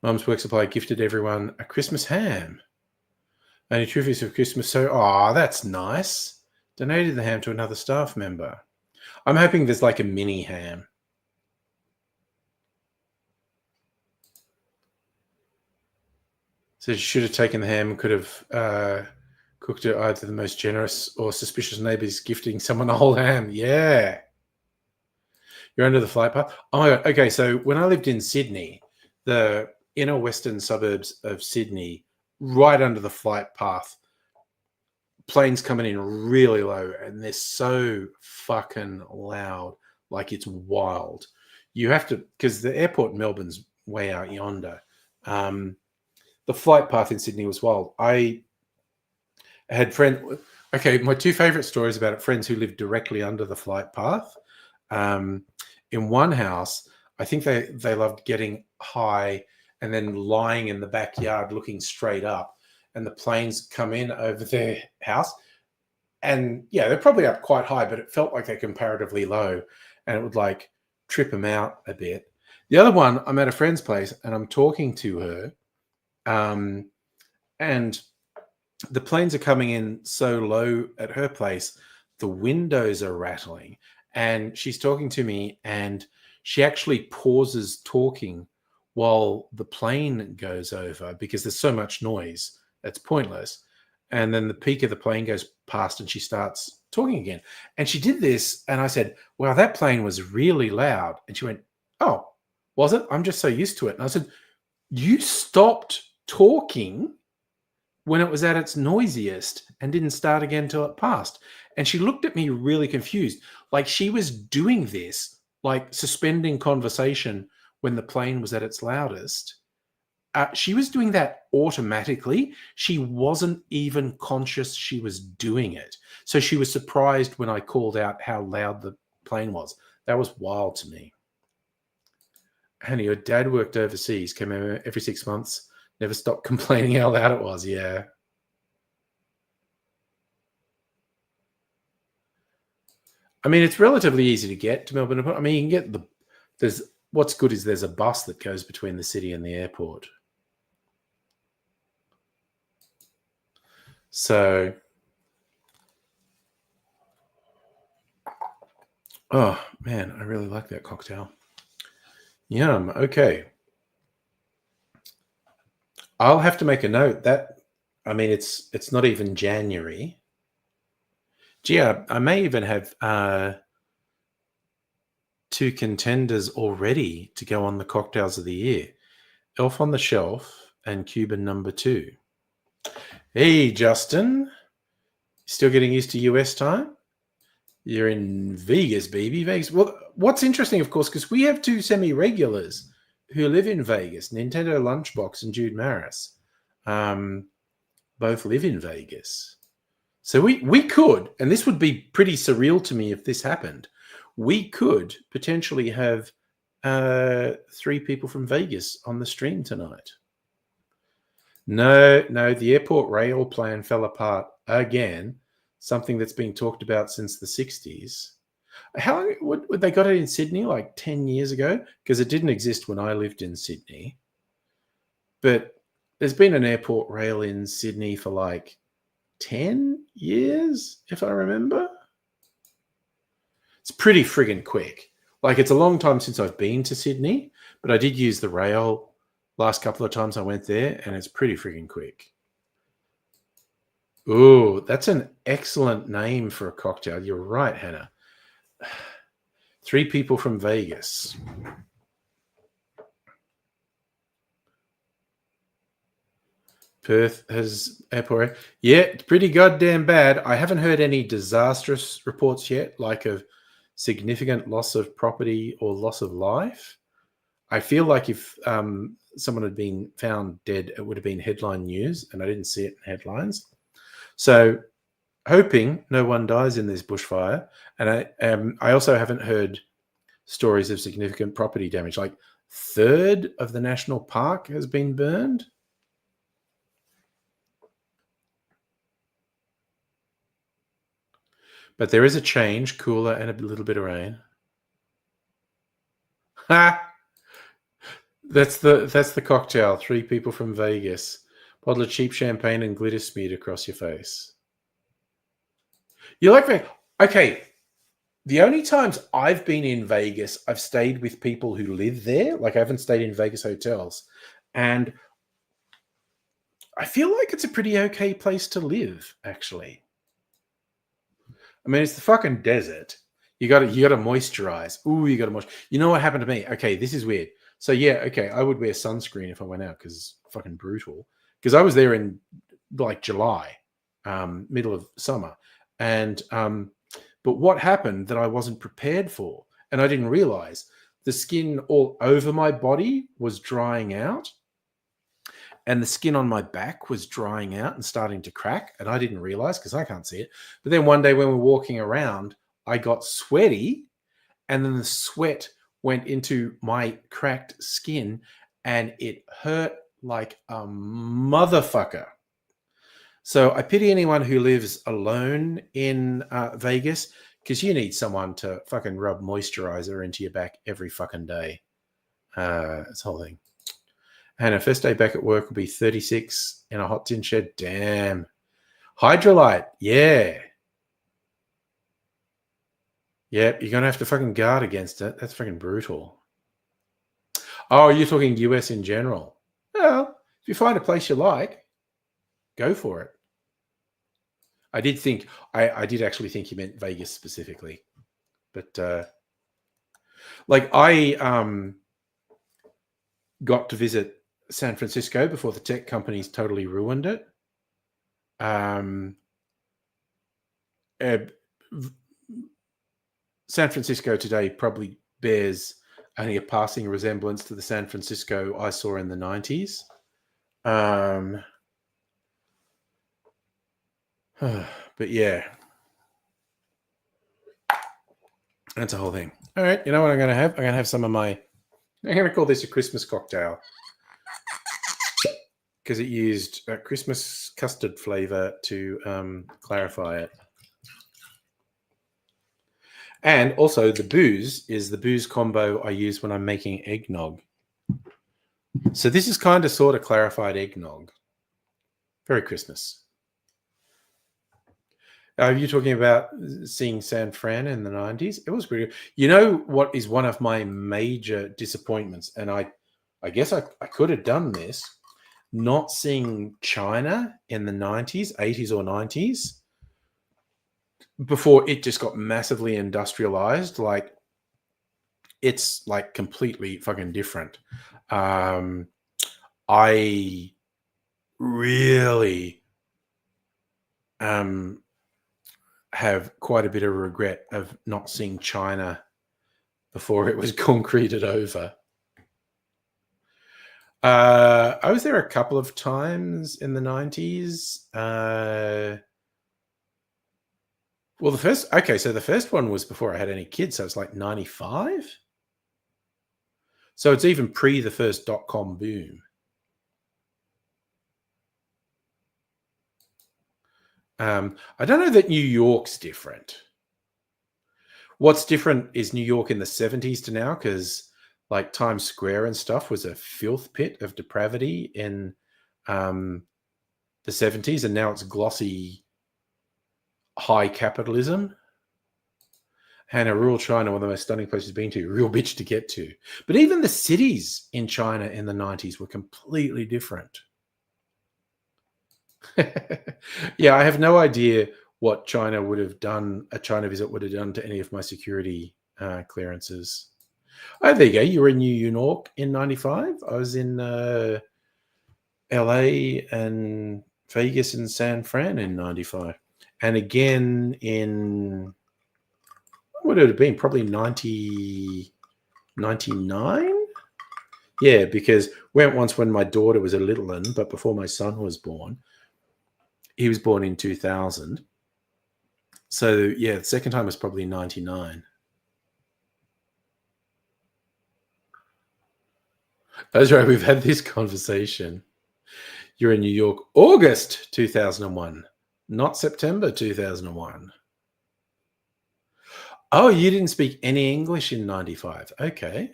Mum's work supply gifted everyone a Christmas ham. Only 2 weeks of Christmas, so that's nice. Donated the ham to another staff member. I'm hoping there's like a mini ham. So you should have taken the ham and could have cooked it either the most generous or suspicious neighbors gifting someone a whole ham. Yeah. You're under the flight path. Oh my God. Okay, so when I lived in Sydney, the inner western suburbs of Sydney, right under the flight path, planes coming in really low, and they're so fucking loud, like it's wild. You have to, because the airport in Melbourne's way out yonder. the flight path in Sydney was wild. I had friends. Okay, my two favorite stories about it, friends who lived directly under the flight path. In one house, I think they loved getting high and then lying in the backyard looking straight up, and the planes come in over their house. And yeah, they're probably up quite high, but it felt like they're comparatively low, and it would like trip them out a bit. The other one, I'm at a friend's place and I'm talking to her, and the planes are coming in so low at her place, the windows are rattling, and she's talking to me, and she actually pauses talking while the plane goes over because there's so much noise that's pointless. And then the peak of the plane goes past and she starts talking again. And she did this, and I said, wow, that plane was really loud. And she went, oh, was it? I'm just so used to it. And I said, you stopped talking when it was at its noisiest and didn't start again till it passed. And she looked at me really confused, like she was doing this, like suspending conversation when the plane was at its loudest. She was doing that automatically. She wasn't even conscious she was doing it. So she was surprised when I called out how loud the plane was. That was wild to me. Honey, your dad worked overseas, came over every 6 months, never stopped complaining how loud it was. Yeah. I mean, it's relatively easy to get to Melbourne. I mean, you can get what's good is there's a bus that goes between the city and the airport. So, oh man, I really like that cocktail. Yum. Okay. I'll have to make a note that, I mean, it's not even January. Gee, I may even have two contenders already to go on the cocktails of the year. Elf on the Shelf and Cuban number 2. Hey, Justin. Still getting used to US time? You're in Vegas, baby. Vegas. Well, what's interesting, of course, because we have two semi-regulars who live in Vegas, Nintendo Lunchbox and Jude Maris. Both live in Vegas. So we could, and this would be pretty surreal to me if this happened, we could potentially have 3 people from Vegas on the stream tonight. No, the airport rail plan fell apart again, something that's been talked about since the 60s. How long would they got it in Sydney, like 10 years ago? Because it didn't exist when I lived in Sydney. But there's been an airport rail in Sydney for like 10 years, if I remember. It's pretty friggin' quick. Like, it's a long time since I've been to Sydney, but I did use the rail last couple of times I went there, and it's pretty friggin' quick. Ooh, that's an excellent name for a cocktail. You're right, Hannah. 3 people from Vegas. Perth has airport. Yeah, it's pretty goddamn bad. I haven't heard any disastrous reports yet, like of significant loss of property or loss of life. I feel like if someone had been found dead, it would have been headline news, and I didn't see it in headlines. So, hoping no one dies in this bushfire. And I also haven't heard stories of significant property damage. Like, 1/3 of the national park has been burned. But there is a change, cooler and a little bit of rain. Ha! That's the cocktail. 3 people from Vegas. Bottle of cheap champagne and glitter smeared across your face. You like Vegas? Okay. The only times I've been in Vegas, I've stayed with people who live there. Like, I haven't stayed in Vegas hotels. And I feel like it's a pretty okay place to live, actually. I mean, it's the fucking desert. You got to moisturize. Ooh, you got to moisturize. You know what happened to me? Okay, this is weird. So yeah, okay, I would wear sunscreen if I went out because it's fucking brutal. Because I was there in like July, middle of summer, and but what happened that I wasn't prepared for, and I didn't realize, the skin all over my body was drying out, and the skin on my back was drying out and starting to crack, and I didn't realize because I can't see it. But then one day when we were walking around, I got sweaty, and then the sweat went into my cracked skin, and it hurt like a motherfucker. So I pity anyone who lives alone in Vegas, because you need someone to fucking rub moisturizer into your back every fucking day. This whole thing. And her first day back at work will be 36 in a hot tin shed. Damn. Hydrolyte. Yeah. Yep, you're going to have to fucking guard against it. That's fucking brutal. Oh, you're talking US in general. Well, if you find a place you like, go for it. I did actually think you meant Vegas specifically. But like I got to visit San Francisco before the tech companies totally ruined it. San Francisco today probably bears only a passing resemblance to the San Francisco I saw in the 90s. But yeah, that's a whole thing. All right, you know what I'm going to have? I'm going to have some of my... I'm going to call this a Christmas cocktail because it used Christmas custard flavor to clarify it. And also the booze is the booze combo I use when I'm making eggnog. So this is kind of sort of clarified eggnog. Very Christmas. Are you talking about seeing San Fran in the 90s? It was pretty good. You know what is one of my major disappointments? And I guess I could have done this. Not seeing China in the 90s, 80s or 90s, before it just got massively industrialized. Like, it's like completely fucking different. I really have quite a bit of regret of not seeing China before it was concreted over. I was there a couple of times in the 90s. Well, the first one was before I had any kids, so it's like 95. So it's even pre the first .com boom. I don't know that New York's different. What's different is New York in the 70s to now, because like Times Square and stuff was a filth pit of depravity in the 70s, and now it's glossy high capitalism. And rural China, one of the most stunning places been to, real bitch to get to. But even the cities in China in the 90s were completely different. Yeah, I have no idea what China would have done, a China visit would have done to any of my security clearances. Oh, there you go. You were in New York in 95. I was in LA and Vegas and San Fran in 95. And again in, what would it have been? Probably 99? Yeah, because went once when my daughter was a little one, but before my son was born. He was born in 2000. So, yeah, the second time was probably 99. That's right. We've had this conversation. You're in New York, August 2001, not September 2001. Oh, you didn't speak any English in 95. Okay.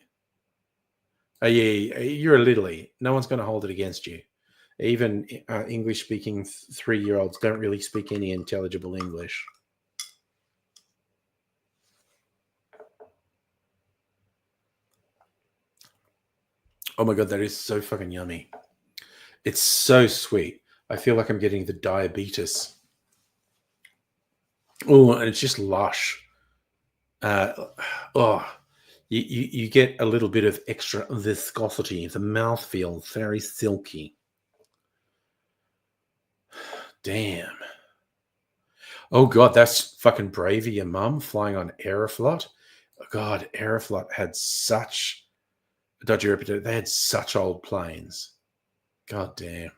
Oh, yeah, you're a littly. No one's going to hold it against you. Even English-speaking 3-year-olds don't really speak any intelligible English. Oh my God, that is so fucking yummy. It's so sweet. I feel like I'm getting the diabetes. Oh, and it's just lush. You get a little bit of extra viscosity. The mouth feels very silky. Damn. Oh God, that's fucking brave of your mum flying on Aeroflot. Oh God, Aeroflot had such a dodgy reputation. They had such old planes. God damn.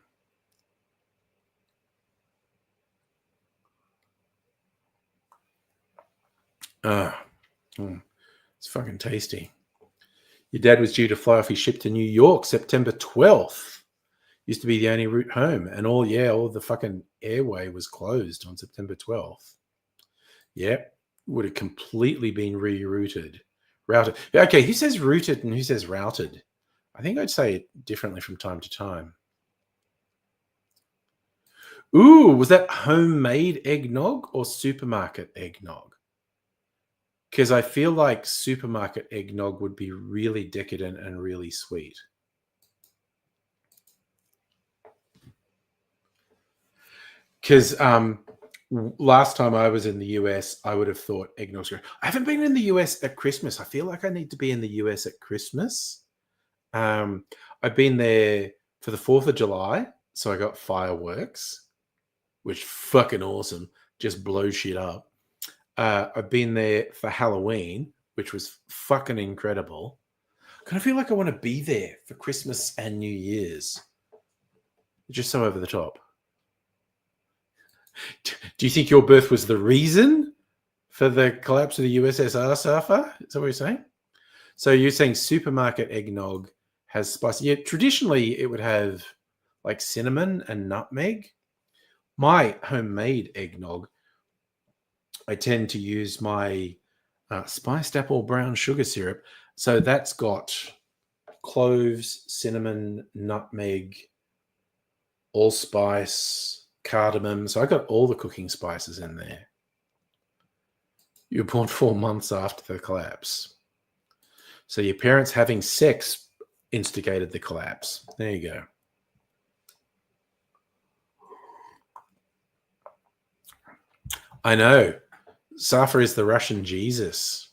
It's fucking tasty. Your dad was due to fly off his ship to New York September 12th. Used to be the only route home. And all the fucking airway was closed on September 12th. Yep. Would have completely been rerouted. Routed. Okay, who says routed and who says routed? I think I'd say it differently from time to time. Ooh, was that homemade eggnog or supermarket eggnog? Because I feel like supermarket eggnog would be really decadent and really sweet. Because last time I was in the US, I would have thought eggnog's great. I haven't been in the US at Christmas. I feel like I need to be in the US at Christmas. I've been there for the 4th of July, so I got fireworks, which fucking awesome. Just blow shit up. I've been there for Halloween, which was fucking incredible. I kind of feel like I want to be there for Christmas and New Year's. Just so over the top. Do you think your birth was the reason for the collapse of the USSR, Safa? Is that what you're saying? So you're saying supermarket eggnog has spice. Yeah, traditionally it would have like cinnamon and nutmeg. My homemade eggnog, I tend to use my spiced apple brown sugar syrup. So that's got cloves, cinnamon, nutmeg, allspice, cardamom. So I got all the cooking spices in there. You were born 4 months after the collapse. So your parents having sex instigated the collapse. There you go. I know. Safa is the Russian Jesus,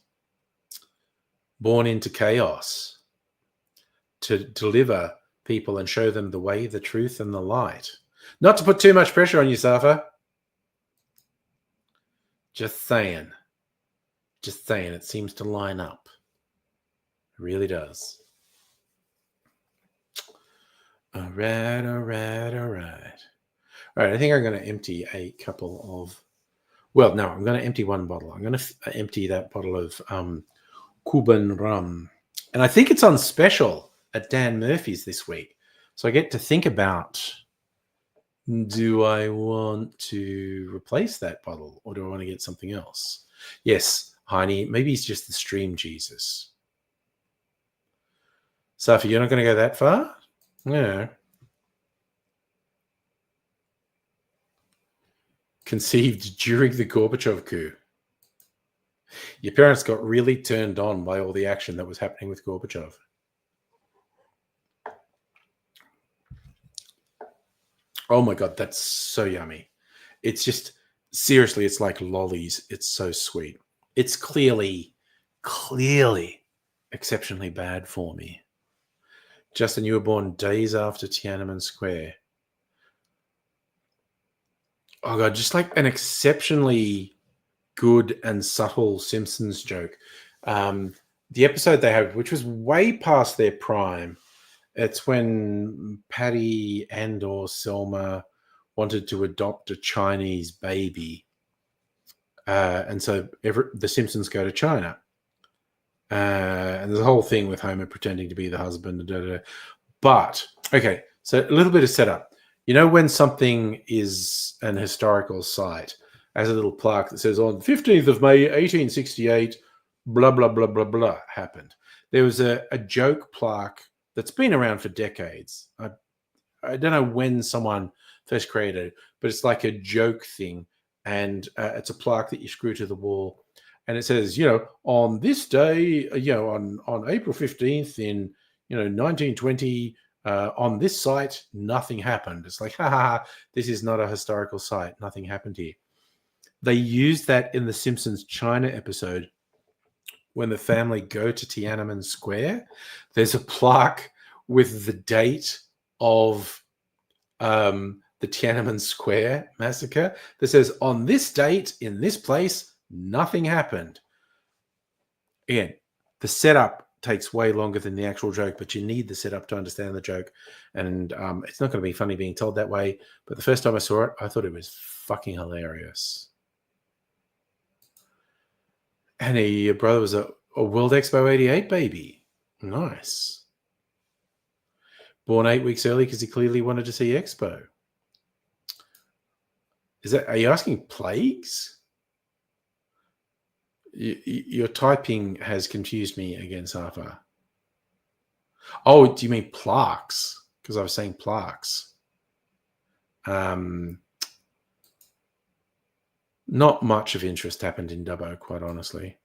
born into chaos to deliver people and show them the way, the truth, and the light. Not to put too much pressure on you, Safa. Just saying. Just saying. It seems to line up. It really does. All right, all right, all right. All right, I think I'm going to empty a couple of... Well, no, I'm going to empty one bottle. I'm going to empty that bottle of Cuban rum. And I think it's on special at Dan Murphy's this week. So I get to think about, do I want to replace that bottle or do I want to get something else? Yes, Heine, maybe he's just the stream Jesus. Safi, you're not going to go that far? Yeah. Conceived during the Gorbachev coup. Your parents got really turned on by all the action that was happening with Gorbachev. Oh my God, that's so yummy. It's just, seriously, it's like lollies. It's so sweet. It's clearly exceptionally bad for me. Justin, you were born days after Tiananmen Square. Oh God, just like an exceptionally good and subtle Simpsons joke. The episode they have, which was way past their prime, it's when Patty and or Selma wanted to adopt a Chinese baby. And so the Simpsons go to China. And there's a whole thing with Homer pretending to be the husband. But, okay, so a little bit of setup. You know when something is an historical site, as a little plaque that says on 15th of May, 1868, blah, blah, blah, blah, blah, happened. There was a joke plaque that's been around for decades. I don't know when someone first created it, but it's like a joke thing. And it's a plaque that you screw to the wall. And it says, on this day, on April 15th in, 1920, on this site, nothing happened. It's like, this is not a historical site. Nothing happened here. They used that in the Simpsons China episode when the family go to Tiananmen Square. There's a plaque with the date of the Tiananmen Square massacre that says, on this date, in this place, nothing happened. Again, the setup takes way longer than the actual joke, but you need the setup to understand the joke. And it's not going to be funny being told that way. But the first time I saw it, I thought it was fucking hilarious. And your brother was a World Expo 88 baby. Nice. Born 8 weeks early because he clearly wanted to see Expo. Are you asking plagues? Your typing has confused me again, Safa. Oh, do you mean plaques? Because I was saying plaques. Not much of interest happened in Dubbo, quite honestly.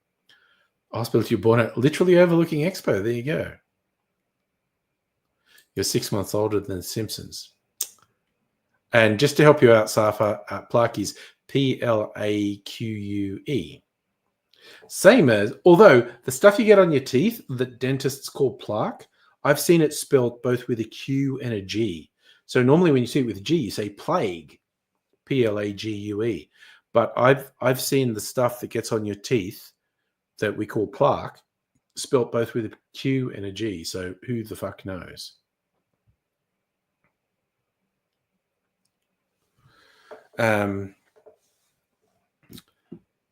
Hospital you're born at, literally overlooking Expo. There you go. You're 6 months older than The Simpsons. And just to help you out, Safa, plaque is Plaque. Same as, although the stuff you get on your teeth that dentists call plaque, I've seen it spelled both with a Q and a G. So normally when you see it with a G, you say plague, Plague. But I've seen the stuff that gets on your teeth that we call plaque spelled both with a Q and a G. So who the fuck knows?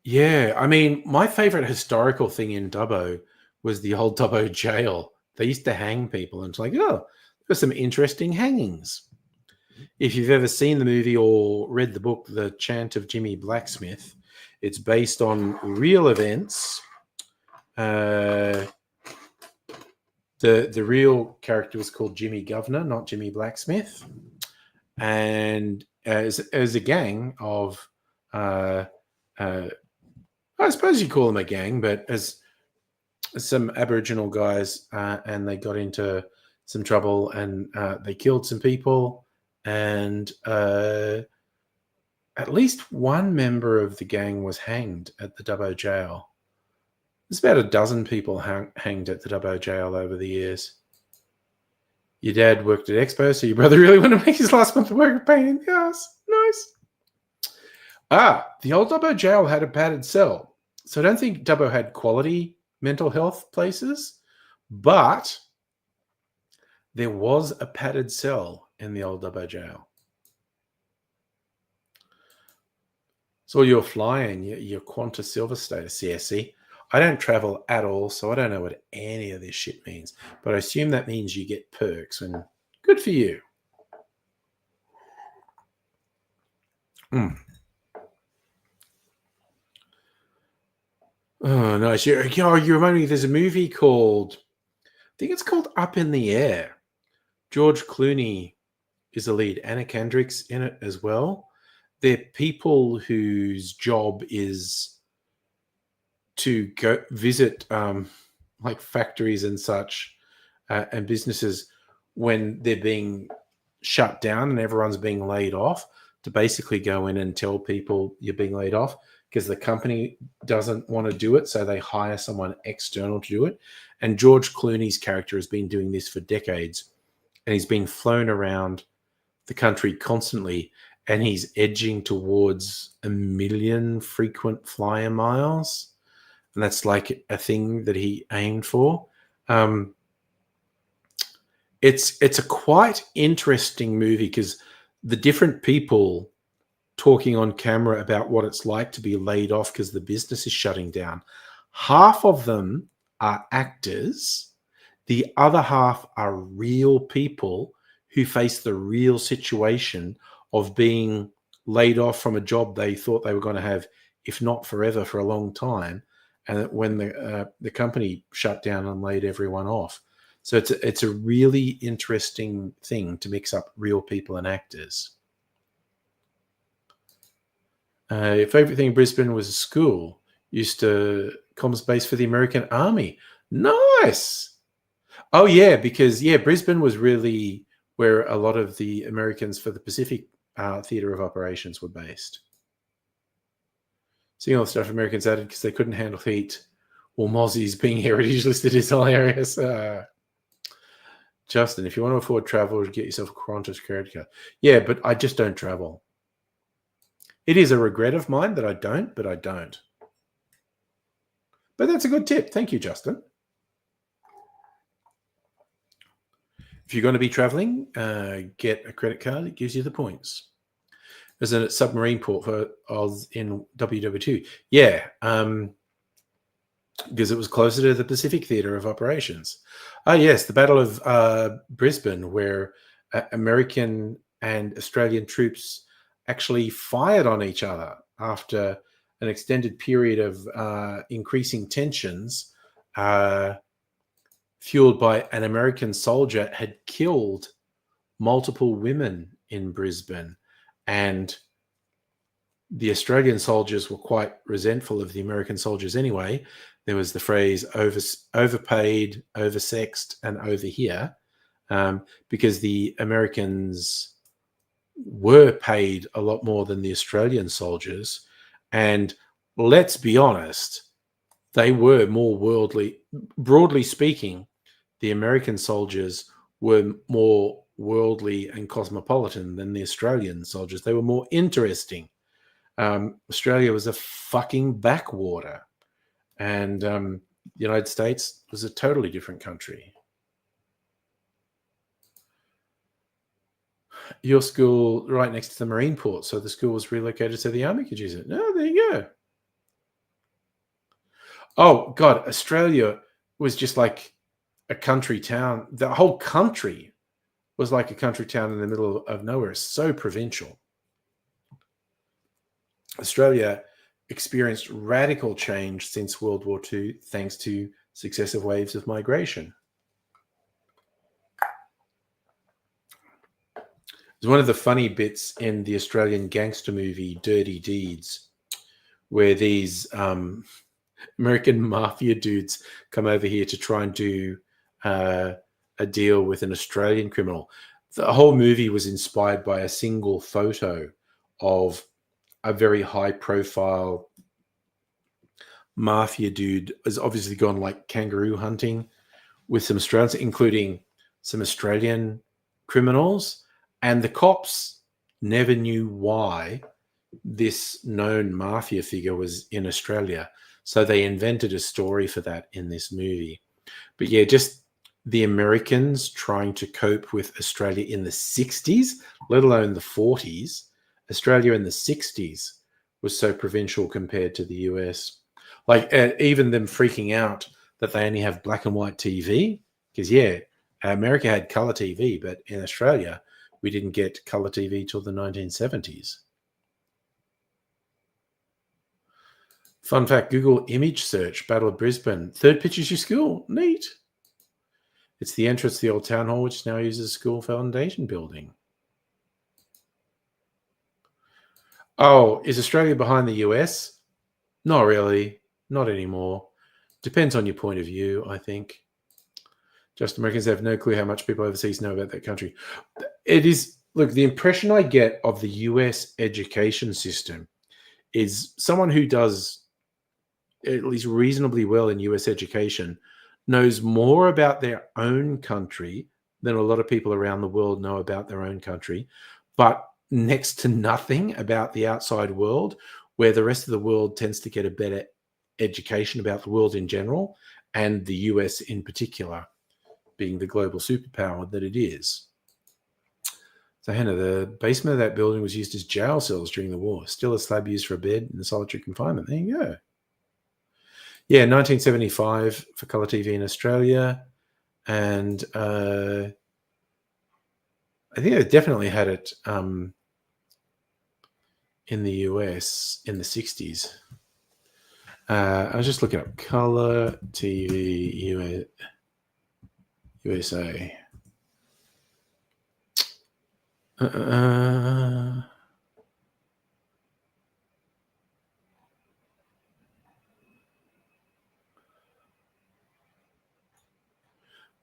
Yeah, I mean, my favorite historical thing in Dubbo was the old Dubbo jail. They used to hang people, and it's like, oh, there's some interesting hangings. If you've ever seen the movie or read the book, The Chant of Jimmy Blacksmith, it's based on real events. The real character was called Jimmy Governor, not Jimmy Blacksmith. And as a gang of, I suppose you call them a gang, but as some Aboriginal guys, and they got into some trouble, and they killed some people, and at least one member of the gang was hanged at the Dubbo jail. There's about a dozen people hanged at the Dubbo jail over the years. Your dad worked at Expo, so your brother really wanted to make his last month of work a pain in the ass. Nice. The old Dubbo jail had a padded cell. So I don't think Dubbo had quality mental health places, but there was a padded cell in the old Dubbo jail. So you're flying, your Qantas Silver status. Yeah, see, I don't travel at all, so I don't know what any of this shit means. But I assume that means you get perks, and good for you. Oh, nice. You remind me, there's a movie called, I think it's called Up in the Air. George Clooney is the lead. Anna Kendrick's in it as well. They're people whose job is to go visit like factories and such and businesses when they're being shut down and everyone's being laid off, to basically go in and tell people you're being laid off because the company doesn't want to do it, so they hire someone external to do it. And George Clooney's character has been doing this for decades, and he's been flown around the country constantly, and he's edging towards 1 million frequent flyer miles. And that's like a thing that he aimed for. It's a quite interesting movie because the different people talking on camera about what it's like to be laid off because the business is shutting down. Half of them are actors. The other half are real people who face the real situation of being laid off from a job they thought they were going to have, if not forever, for a long time. And when the company shut down and laid everyone off. So it's a really interesting thing to mix up real people and actors. Your favorite thing in Brisbane was a school. Used to comms base for the American Army. Nice. Oh yeah, because Brisbane was really where a lot of the Americans for the Pacific Theatre of Operations were based. Seeing all the stuff Americans added because they couldn't handle heat, or Mozzies being heritage listed is hilarious. Justin, if you want to afford travel, get yourself a Qantas credit card. Yeah, but I just don't travel. It is a regret of mine that I don't, but I don't. But that's a good tip. Thank you, Justin. If you're going to be traveling, get a credit card. It gives you the points. There's a submarine port for Oz in WW2. Yeah, because it was closer to the Pacific Theatre of Operations. Ah, yes, the Battle of Brisbane, where American and Australian troops actually fired on each other after an extended period of increasing tensions, fueled by an American soldier had killed multiple women in Brisbane. And the Australian soldiers were quite resentful of the American soldiers anyway. There was the phrase overpaid, oversexed, and over here, because the Americans were paid a lot more than the Australian soldiers. And let's be honest, they were more worldly. Broadly speaking, the American soldiers were more worldly and cosmopolitan than the Australian soldiers. They were more interesting. Australia was a fucking backwater, and the United States was a totally different country. Your school right next to the Marine Port, so the school was relocated so the army could use it. Oh, there you go. Oh God, Australia was just like a country town. The whole country was like a country town in the middle of nowhere. So provincial. Australia experienced radical change since World War II, thanks to successive waves of migration. It's one of the funny bits in the Australian gangster movie Dirty Deeds, where these American mafia dudes come over here to try and do a deal with an Australian criminal. The whole movie was inspired by a single photo of a very high-profile mafia dude has obviously gone like kangaroo hunting with some Australians, including some Australian criminals, and the cops never knew why this known mafia figure was in Australia. So they invented a story for that in this movie. But yeah, just the Americans trying to cope with Australia in the 60s, let alone the 40s. Australia in the 60s was so provincial compared to the US. Like even them freaking out that they only have black and white TV. Because yeah, America had color TV, but in Australia, we didn't get color TV till the 1970s. Fun fact, Google image search, Battle of Brisbane. Third picture's your school. Neat. It's the entrance to the old town hall, which now uses a school foundation building. Oh, is Australia behind the US? Not really. Not anymore. Depends on your point of view, I think. Just Americans have no clue how much people overseas know about that country. It is, look, the impression I get of the US education system is someone who does at least reasonably well in US education knows more about their own country than a lot of people around the world know about their own country, but next to nothing about the outside world, where the rest of the world tends to get a better education about the world in general, and the US in particular, being the global superpower that it is. So, Hannah, the basement of that building was used as jail cells during the war. Still a slab used for a bed in the solitary confinement. There you go. Yeah, 1975 for colour TV in Australia. And I think they definitely had it in the US in the 60s. I was just looking up colour TV USA.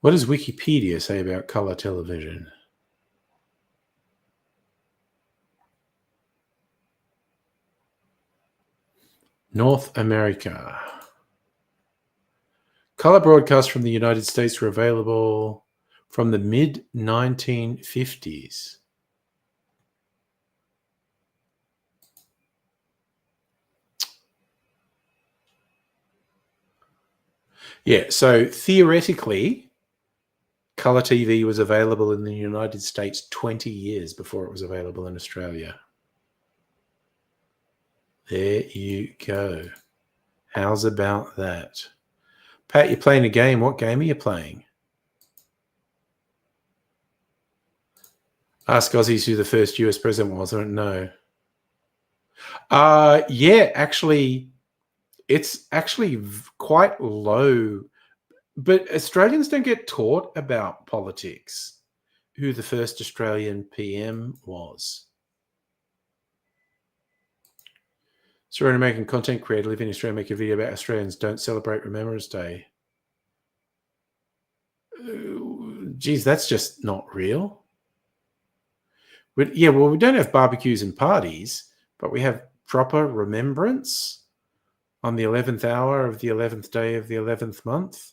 What does Wikipedia say about colour television? North America. Color broadcasts from the United States were available from the mid-1950s. Yeah, so theoretically, Colour TV was available in the United States 20 years before it was available in Australia. There you go. How's about that? Pat, you're playing a game. What game are you playing? Ask Aussies who the first US president was. I don't know. Yeah, actually, it's actually quite low. But Australians don't get taught about politics, who the first Australian PM was. So an American content creator living in Australia make a video about Australians don't celebrate Remembrance Day. Geez, that's just not real. But yeah, well, we don't have barbecues and parties, but we have proper remembrance on the 11th hour of the 11th day of the 11th month.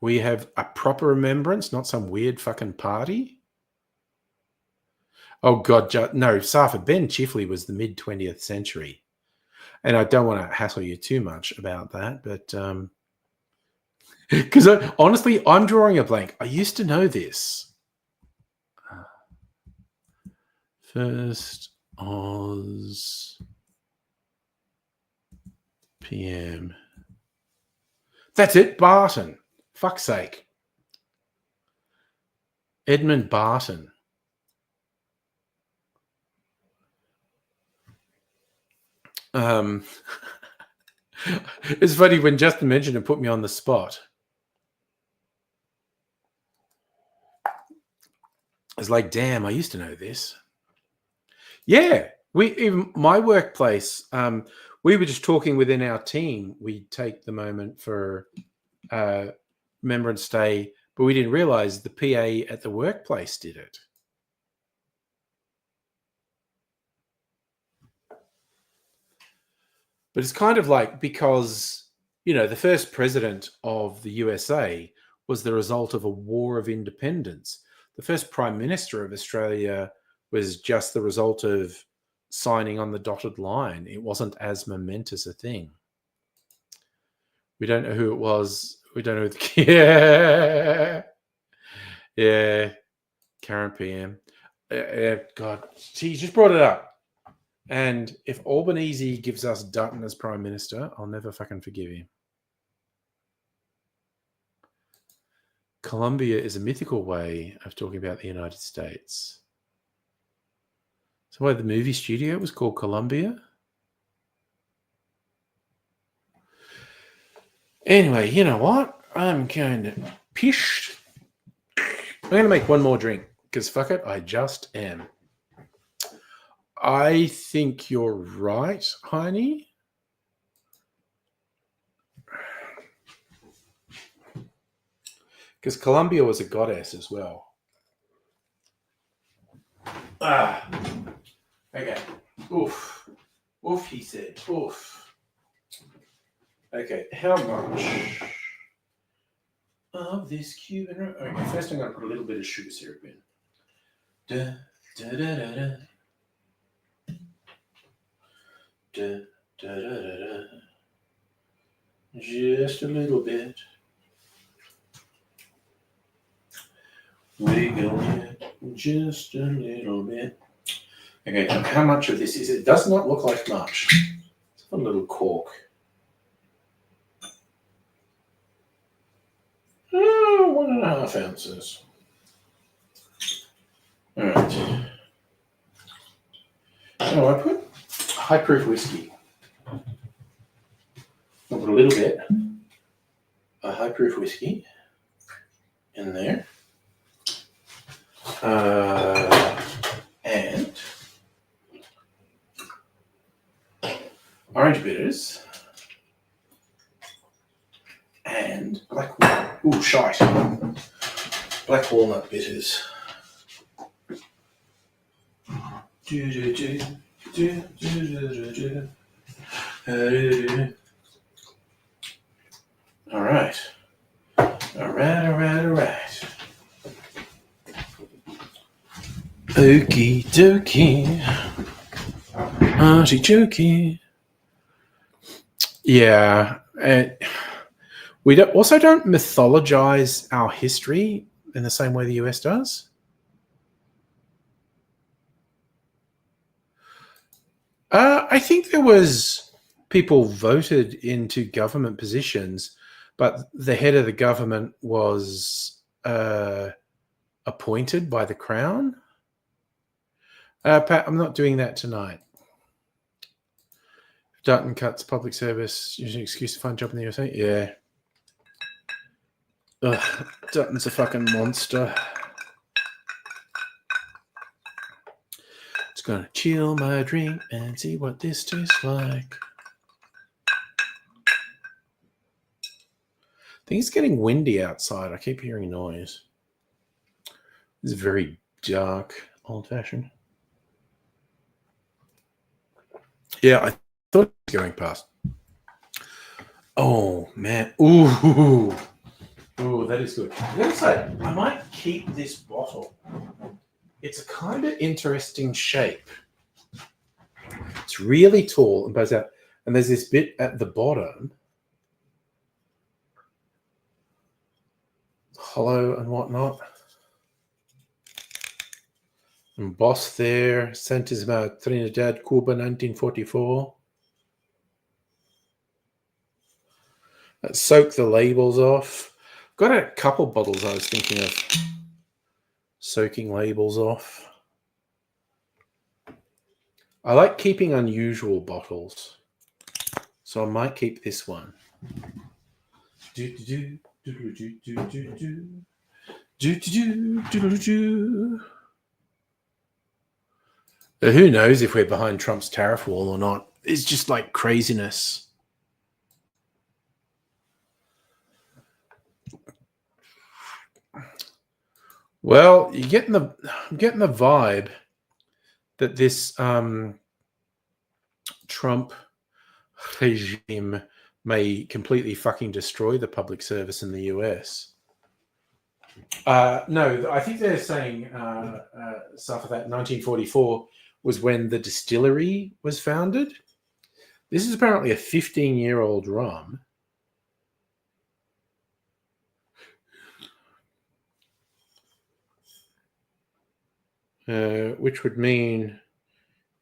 We have a proper remembrance, not some weird fucking party. Oh, God, no, Safa, Ben Chifley was the mid-20th century. And I don't want to hassle you too much about that, but because honestly, I'm drawing a blank. I used to know this. First Oz PM. That's it, Barton. Fuck's sake. Edmund Barton. It's funny when Justin mentioned it, put me on the spot. It's like, damn, I used to know this. Yeah, even my workplace, we were just talking within our team. We take the moment for Remembrance Day, but we didn't realize the PA at the workplace did it. But it's kind of like, because, you know, the first president of the USA was the result of a war of independence. The first prime minister of Australia was just the result of signing on the dotted line. It wasn't as momentous a thing. We don't know who it was. We don't know. Yeah. Current PM. God, she just brought it up. And if Albanese gives us Dutton as Prime Minister, I'll never fucking forgive him. Colombia is a mythical way of talking about the United States. So why the movie studio was called Columbia? Anyway, you know what? I'm going to pish. I'm going to make one more drink because fuck it, I just am. I think you're right, Heine. Because Columbia was a goddess as well. Okay. Oof. Oof, he said. Oof. Okay, how much of this Cuban... Okay, first I'm going to put a little bit of sugar syrup in. Da, da, da, da, da. Da, da, da, da, da. Just a little bit. Wiggle it just a little bit. Okay, how much of this is it? It does not look like much. It's a little cork. Oh, 1.5 ounces. All right. So I put high proof whiskey. I'll put a little bit of high proof whiskey in there. And orange bitters and black walnut. Ooh, shite. Black walnut bitters. All right. Okie dokie. Artichoke. Yeah. We also don't mythologize our history in the same way the US does. I think there was people voted into government positions, but the head of the government was appointed by the crown. Pat, I'm not doing that tonight. Dutton cuts public service using an excuse to find a job in the USA. Yeah. Ugh, Dutton's a fucking monster. It's gonna chill my drink and see what this tastes like. I think it's getting windy outside. I keep hearing noise. It's very dark, old-fashioned. Yeah, I thought it was going past. Oh, man. Ooh. Ooh, that is good. I'm going to say, I might keep this bottle. It's a kind of interesting shape. It's really tall and goes out. And there's this bit at the bottom, hollow and whatnot. Embossed there. Santisima Trinidad, Cuba, 1944. Soak the labels off. Got a couple bottles I was thinking of soaking labels off. I like keeping unusual bottles, so I might keep this one. Who knows if we're behind Trump's tariff wall or not? It's just like craziness. Well, I'm getting the vibe that this Trump regime may completely fucking destroy the public service in the US. No, I think they're saying stuff of that 1944 was when the distillery was founded. This is apparently a 15-year-old rum. Which would mean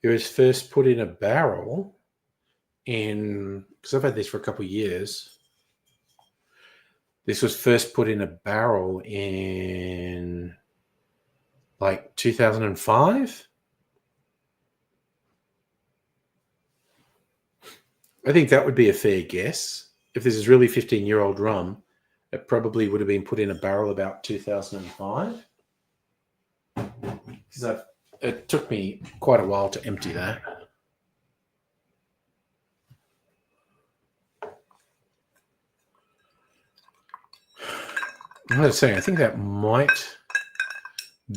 it was first put in a barrel in, because I've had this for a couple of years. This was first put in a barrel in like 2005. I think that would be a fair guess. If this is really 15-year-old rum, it probably would have been put in a barrel about 2005. Because it took me quite a while to empty that. I'm going to say, I think that might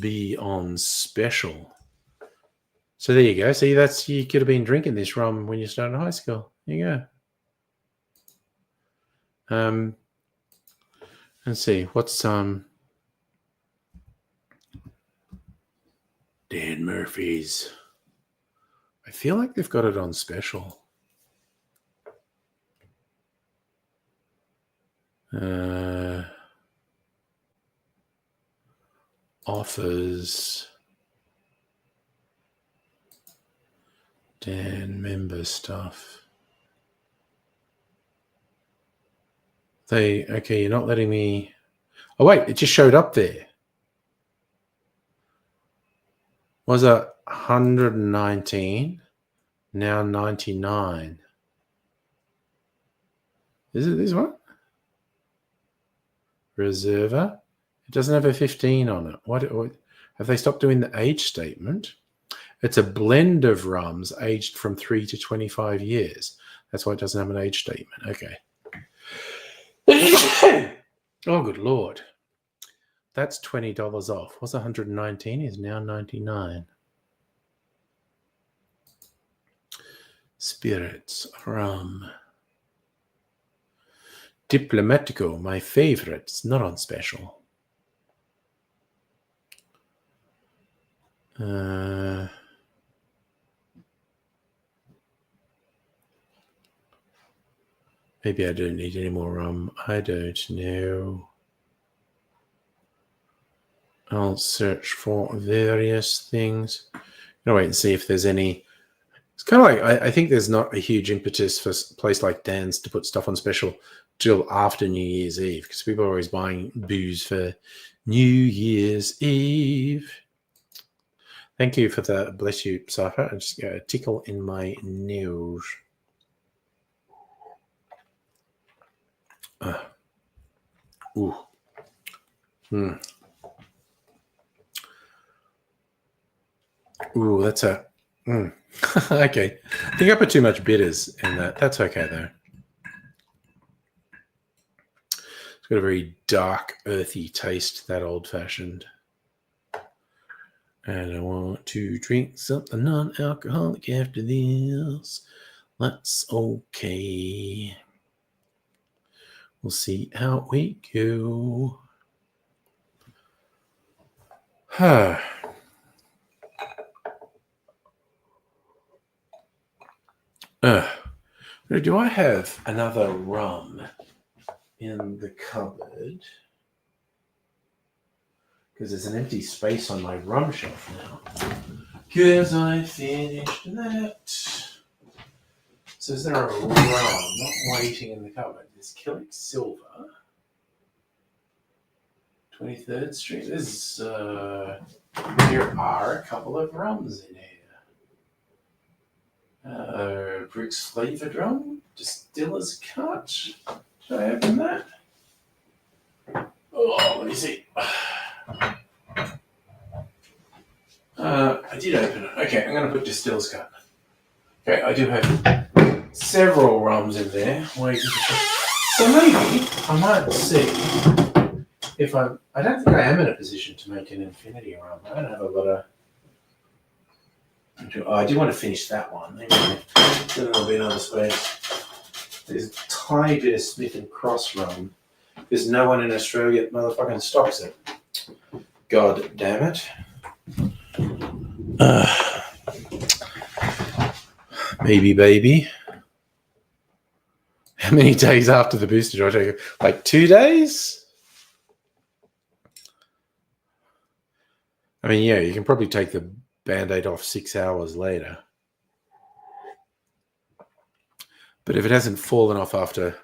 be on special. So there you go. See, you could have been drinking this rum when you started high school. There you go. Let's see, what's Dan Murphy's. I feel like they've got it on special. Offers. Dan member stuff. Okay, you're not letting me. Oh wait, it just showed up there. Was it 119? Now 99. Is it this one? Reserva. It doesn't have a 15 on it. What have they stopped doing the age statement? It's a blend of rums aged from 3 to 25 years. That's why it doesn't have an age statement. Okay. Oh, good Lord. That's $20 off. Was 119 is now 99. Spirits, rum. Diplomatico, my favorite. It's not on special. Maybe I don't need any more rum. I don't know. I'll search for various things. I'm gonna wait and see if there's any. It's kind of like I think there's not a huge impetus for a place like Dan's to put stuff on special till after New Year's Eve, because people are always buying booze for New Year's Eve. Thank you for the bless you, Cypher. I just got a tickle in my nose. Ooh. Ooh, that's a. Okay. I think I put too much bitters in that. That's okay, though. It's got a very dark, earthy taste, that old-fashioned. And I want to drink something non-alcoholic after this. That's okay. We'll see how we go. Do I have another rum in the cupboard? Because there's an empty space on my rum shelf now. Because I finished that. So is there a rum not waiting in the cupboard? There's Killick Silver. 23rd Street. There are a couple of rums in here. Brooks Flavored Rum, Distiller's Cut. Should I open that? Oh, let me see. I did open it. Okay, I'm going to put Distiller's Cut. Okay, I do have several rums in there. So maybe I might see if I don't think I am in a position to make an infinity rum. I don't have a lot of. I do want to finish that one. Maybe there'll be another space. There's a tiny bit of Smith and Cross rum because no one in Australia motherfucking stocks it. God damn it. Maybe, baby. How many days after the booster do I take it? Like 2 days? I mean, yeah, you can probably take the Band-Aid off 6 hours later. But if it hasn't fallen off after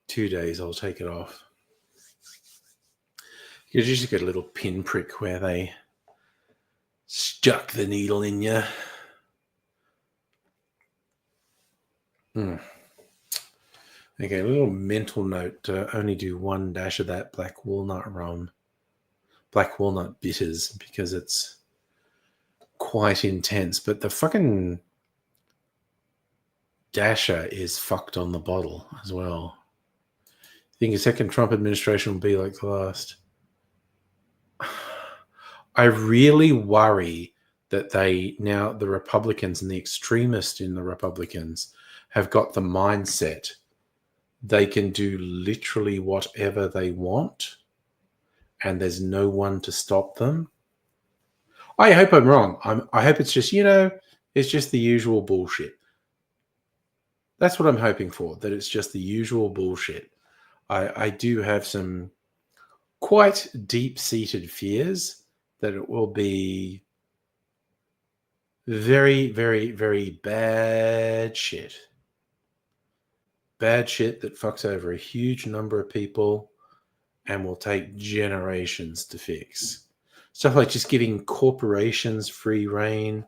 2 days, I'll take it off. You just get a little pinprick where they stuck the needle in you. Okay, a little mental note to only do 1 dash of that black walnut rum. Black walnut bitters, because it's quite intense. But the fucking dasher is fucked on the bottle as well. I think a second Trump administration will be like the last. I really worry that the Republicans and the extremists in the Republicans have got the mindset they can do literally whatever they want and there's no one to stop them. I hope I'm wrong. I hope it's just, it's just the usual bullshit. That's what I'm hoping for, that it's just the usual bullshit. I do have some quite deep-seated fears that it will be very, very, very bad shit. Bad shit that fucks over a huge number of people and will take generations to fix. Stuff like just giving corporations free rein,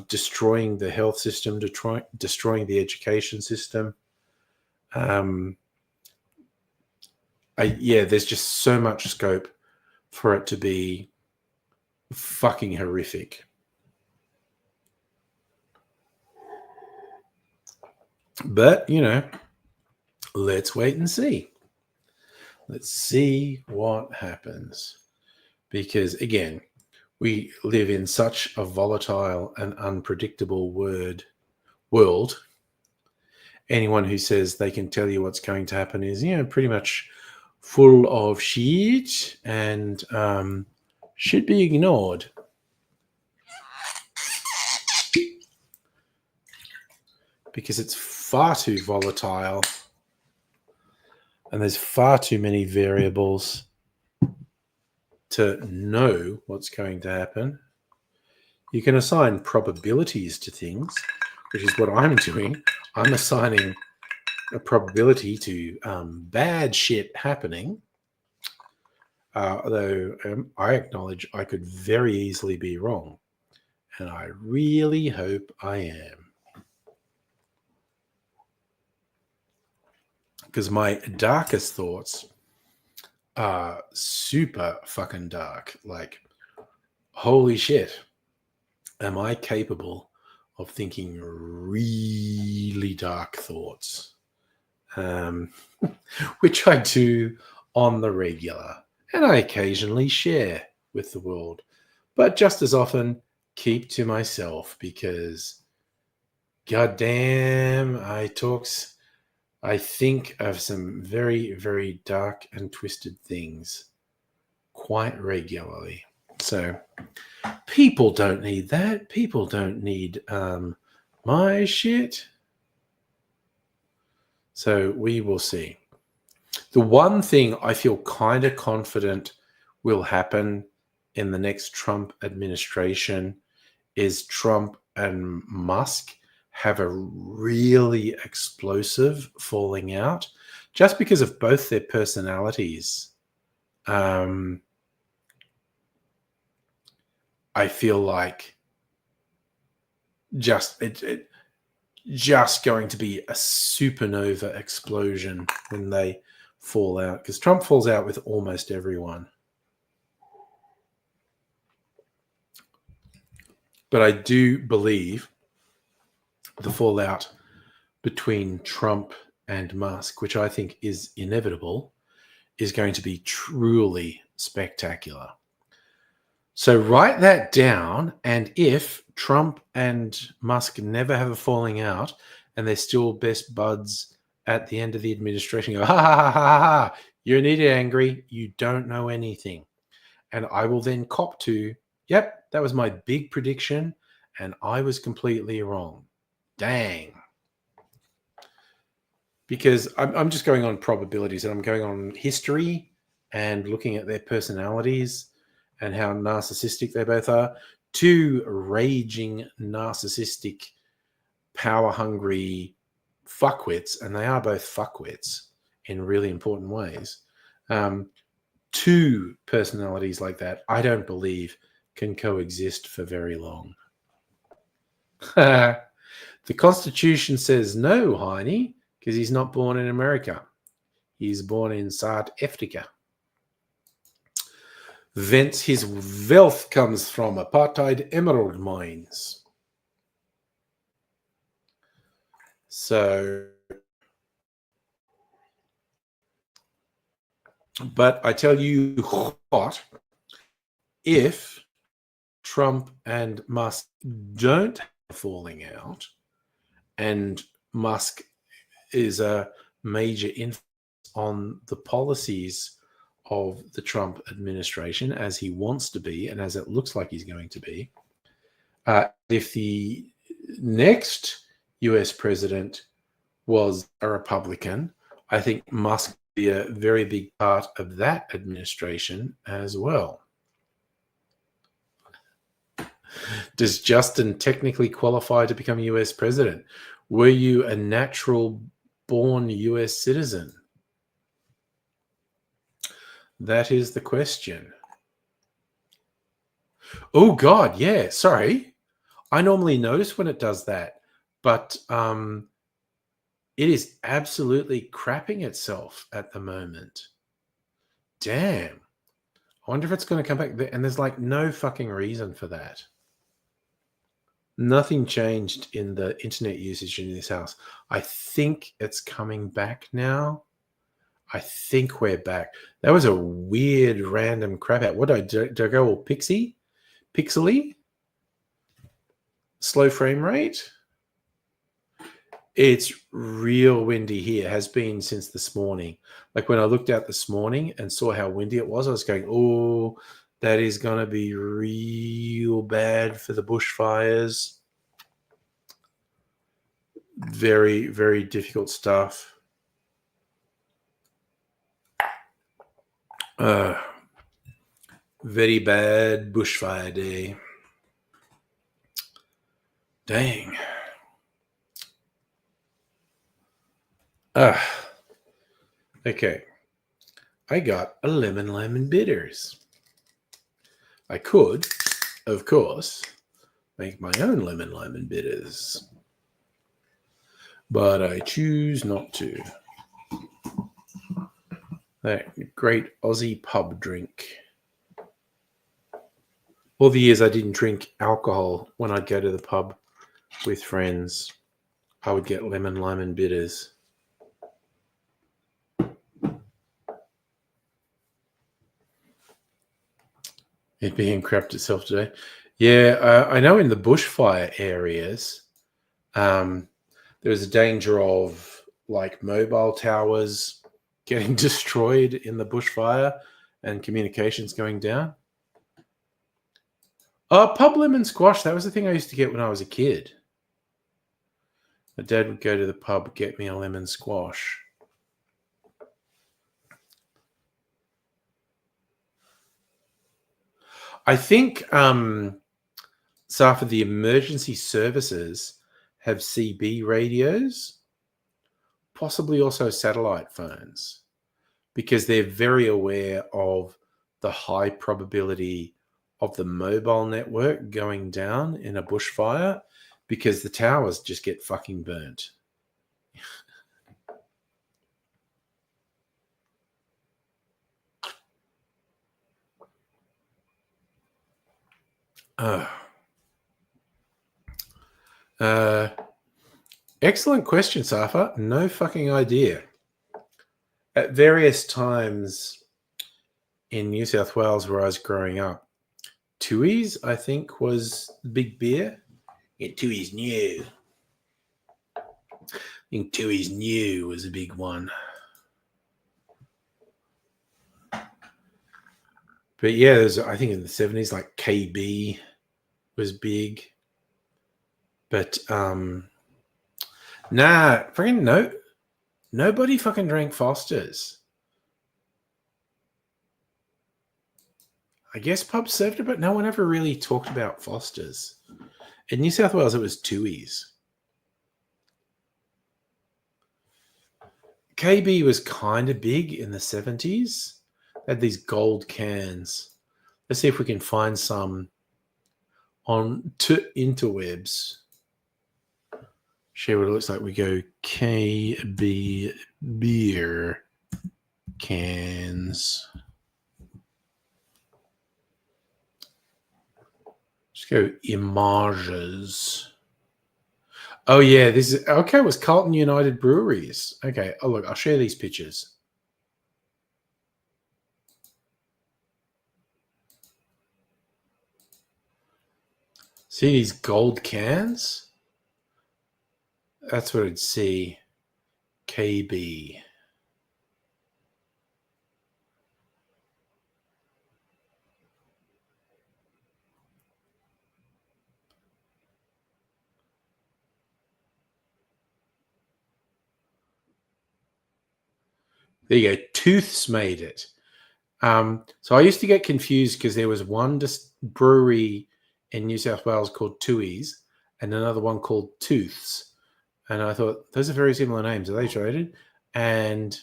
destroying the health system, destroying the education system. There's just so much scope for it to be fucking horrific. But, let's wait and see. Let's see what happens. Because, again, we live in such a volatile and unpredictable world. Anyone who says they can tell you what's going to happen is, pretty much full of shit and should be ignored. Because it's far too volatile and there's far too many variables to know what's going to happen. You can assign probabilities to things, which is what I'm doing. I'm assigning a probability to bad shit happening, although I acknowledge I could very easily be wrong, and I really hope I am. Because my darkest thoughts are super fucking dark. Like, holy shit, am I capable of thinking really dark thoughts? Which I do on the regular, and I occasionally share with the world, but just as often keep to myself because goddamn, I think of some very, very dark and twisted things quite regularly. So people don't need that. People don't need my shit. So we will see. The one thing I feel kind of confident will happen in the next Trump administration is Trump and Musk have a really explosive falling out just because of both their personalities. I feel like just going to be a supernova explosion when they fall out, because Trump falls out with almost everyone. But I do believe the fallout between Trump and Musk, which I think is inevitable, is going to be truly spectacular. So write that down, and if Trump and Musk never have a falling out and they're still best buds at the end of the administration, go, ha, ha, ha, ha, ha, you're an idiot, angry, you don't know anything. And I will then cop to, yep, that was my big prediction, and I was completely wrong. Dang. Because I'm just going on probabilities, and I'm going on history and looking at their personalities and how narcissistic they both are. Two raging, narcissistic, power-hungry fuckwits, and they are both fuckwits in really important ways. Two personalities like that, I don't believe, can coexist for very long. The Constitution says no, Heine, because he's not born in America. He's born in South Africa. Thence his wealth comes from apartheid emerald mines. So, but I tell you what, if Trump and Musk don't have a falling out, and Musk is a major influence on the policies of the Trump administration, as he wants to be and as it looks like he's going to be, if the next US president was a Republican, I think Musk would be a very big part of that administration as well. Does Justin technically qualify to become US president? Were you a natural born US citizen? That is the question. Oh, God, yeah, sorry. I normally notice when it does that, but it is absolutely crapping itself at the moment. Damn. I wonder if it's going to come back. And there's like no fucking reason for that. Nothing changed in the internet usage in this house. I think it's coming back now. I think we're back. That was a weird random crap out. What did I go all pixely? Slow frame rate? It's real windy here. Has been since this morning. Like when I looked out this morning and saw how windy it was, I was going, oh, that is going to be real bad for the bushfires. Very, very difficult stuff. Uh, very bad bushfire day. Dang. Okay. I got a lemon bitters. I could, of course, make my own lemon bitters, but I choose not to. That great Aussie pub drink. All the years I didn't drink alcohol when I'd go to the pub with friends, I would get lemon bitters. It being crapped itself today. Yeah, I know in the bushfire areas, there's a danger of like mobile towers getting destroyed in the bushfire and communications going down. Oh, pub lemon squash. That was the thing I used to get when I was a kid. My dad would go to the pub, get me a lemon squash. I think Safa, the emergency services have CB radios, possibly also satellite phones, because they're very aware of the high probability of the mobile network going down in a bushfire because the towers just get fucking burnt. Excellent question, Safa. No fucking idea. At various times in New South Wales where I was growing up, Tooheys, I think, was the big beer. Yeah, Tooheys New. I think Tooheys New was a big one. But yeah, there's, I think in the 70s, like KB was big. But fucking nobody fucking drank Foster's. I guess pubs served it, but no one ever really talked about Foster's. In New South Wales, it was Tooheys. KB was kind of big in the 70s. They had these gold cans. Let's see if we can find some on interwebs. Share what it looks like. We go KB beer cans. Just go images. Oh yeah, this is okay. It was Carlton United Breweries. Okay. Oh look, I'll share these pictures. See these gold cans? That's what I'd see. KB. There you go. Tooths made it. So I used to get confused because there was one brewery in New South Wales called Tooheys and another one called Tooths. And I thought, those are very similar names. Are they traded? And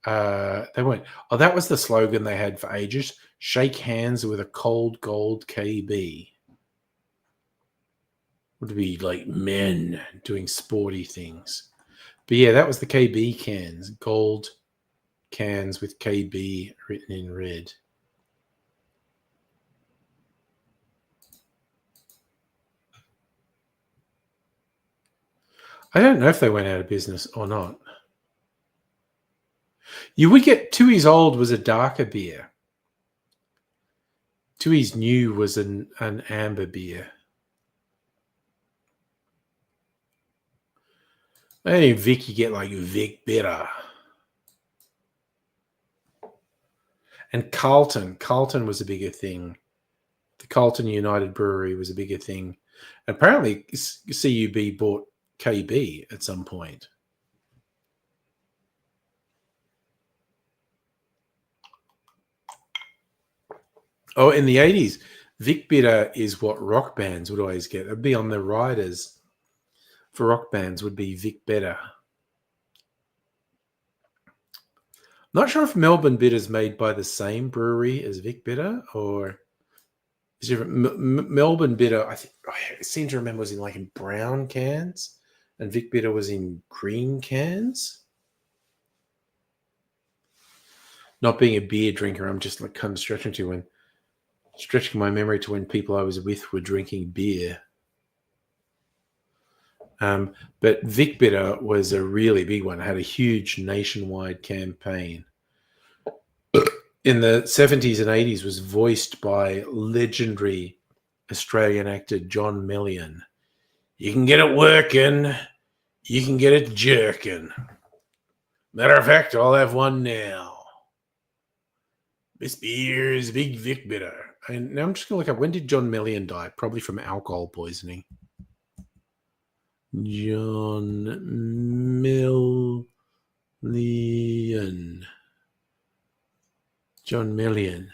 they weren't. Oh, that was the slogan they had for ages. Shake hands with a cold gold KB. Would be like men doing sporty things. But yeah, that was the KB cans. Gold cans with KB written in red. I don't know if they went out of business or not. You would get Tooheys Old was a darker beer. Tooheys New was an amber beer. I think Vic, you get like Vic Bitter. And Carlton was a bigger thing. The Carlton United Brewery was a bigger thing. Apparently, CUB bought KB at some point. Oh, in the 80s, Vic Bitter is what rock bands would always get. It'd be on the riders for rock bands would be Vic Bitter. Not sure if Melbourne Bitter is made by the same brewery as Vic Bitter or is it Melbourne Bitter. I seem to remember was in brown cans, and Vic Bitter was in green cans. Not being a beer drinker, I'm just kind of stretching my memory to when people I was with were drinking beer. But Vic Bitter was a really big one. It had a huge nationwide campaign. In the 70s and 80s was voiced by legendary Australian actor John Mellion. You can get it working, you can get it jerking. Matter of fact, I'll have one now. This beer is Big Vic Bitter. And now I'm just going to look up, when did John Mellion die? Probably from alcohol poisoning. John Mellion. John Mellion.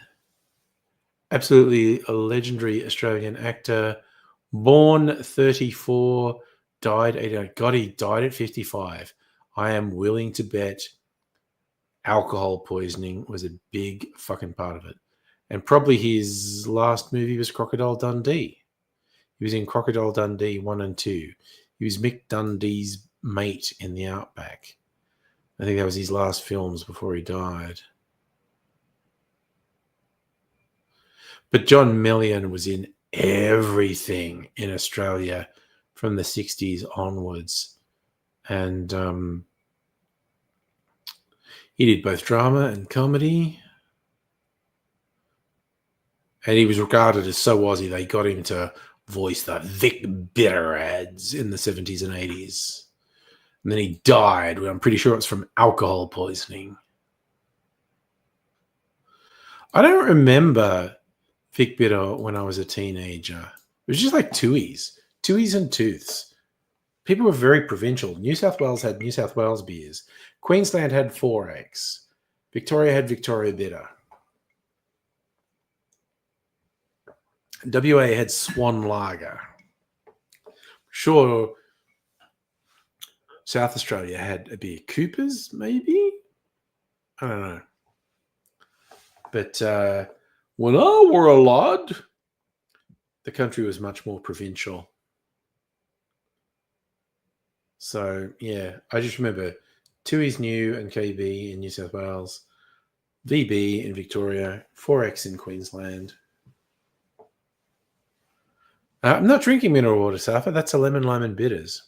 Absolutely a legendary Australian actor. Born 34, died 88. God, he died at 55. I am willing to bet alcohol poisoning was a big fucking part of it. And probably his last movie was Crocodile Dundee. He was in Crocodile Dundee 1 and 2. He was Mick Dundee's mate in the Outback. I think that was his last films before he died. But John Mellion was in everything in Australia from the 60s onwards. And he did both drama and comedy. And he was regarded as so Aussie, they got him to voice the Vic Bitter ads in the 70s and 80s. And then he died. I'm pretty sure it's from alcohol poisoning. I don't remember Vic Bitter when I was a teenager. It was just like Tooheys and Tooths. People were very provincial. New South Wales had New South Wales beers. Queensland had 4X. Victoria had Victoria Bitter. WA had Swan Lager. Sure, South Australia had a beer. Cooper's, maybe? I don't know. But when I were a lad, the country was much more provincial. So, yeah, I just remember Tooheys New and KB in New South Wales, VB in Victoria, 4X in Queensland. I'm not drinking mineral water, Safa. That's a lemon, lime, and bitters.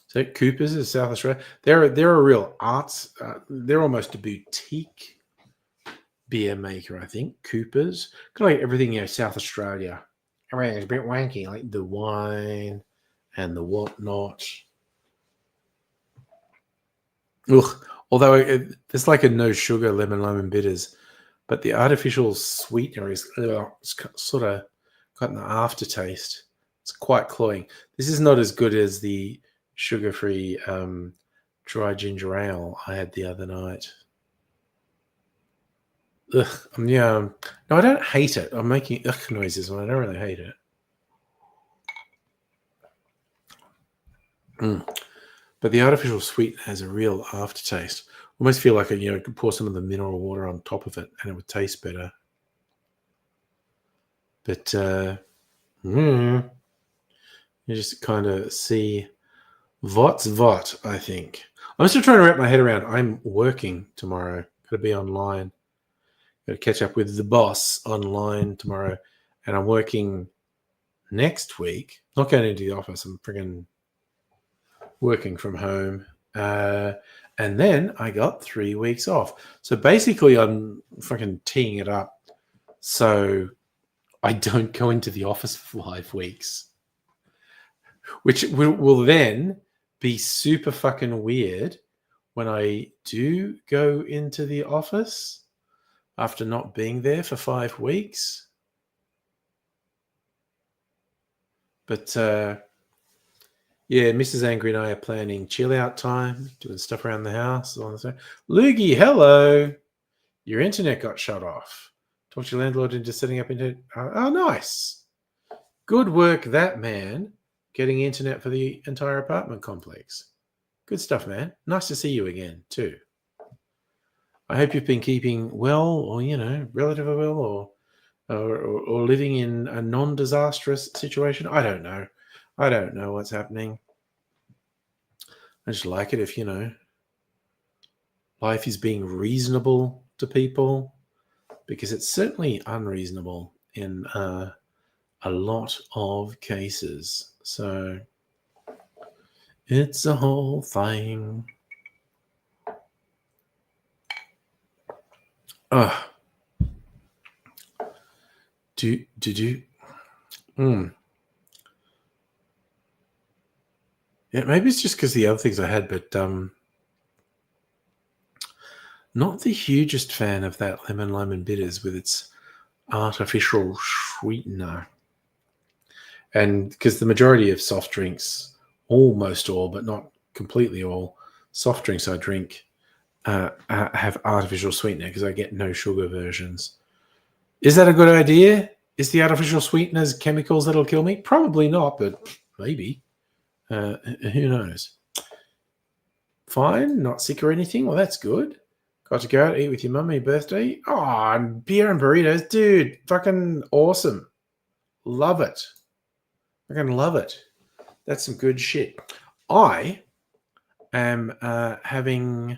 So Coopers is South Australia. They're a real arts. They're almost a boutique beer maker, I think. Coopers, kind of like everything, South Australia. Everything's a bit wanky, like the wine and the whatnot. Ugh. Although there's like a no sugar lemon, lime, and bitters. But the artificial sweetener is sort of got an aftertaste. It's quite cloying. This is not as good as the sugar-free dry ginger ale I had the other night. Ugh, no, I don't hate it. I'm making ugh noises when I don't really hate it. But the artificial sweetener has a real aftertaste. Almost feel like you could pour some of the mineral water on top of it and it would taste better. But you just kind of see what's what, I think. I'm still trying to wrap my head around. I'm working tomorrow. Got to be online. Got to catch up with the boss online tomorrow. And I'm working next week. Not going into the office. I'm friggin' working from home. And then I got 3 weeks off. So basically I'm fucking teeing it up so I don't go into the office for 5 weeks. Which will then be super fucking weird when I do go into the office after not being there for 5 weeks. But yeah, Mrs. Angry and I are planning chill out time, doing stuff around the house. Loogie, hello. Your internet got shut off. Talk to your landlord into setting up internet. Oh, nice. Good work, that man, getting internet for the entire apartment complex. Good stuff, man. Nice to see you again, too. I hope you've been keeping well, or, relatively well, or living in a non-disastrous situation. I don't know. I don't know what's happening. I just like it if, life is being reasonable to people, because it's certainly unreasonable in a lot of cases. So it's a whole thing. Yeah, maybe it's just because the other things I had, but not the hugest fan of that lemon bitters with its artificial sweetener. And because the majority of soft drinks, almost all, but not completely all, soft drinks I drink have artificial sweetener because I get no sugar versions. Is that a good idea? Is the artificial sweeteners chemicals that'll kill me? Probably not, but maybe. Who knows? Fine, not sick or anything. Well, that's good. Got to go out, eat with your mummy birthday. Oh, and beer and burritos. Dude, fucking awesome. Love it. Fucking love it. That's some good shit. I am having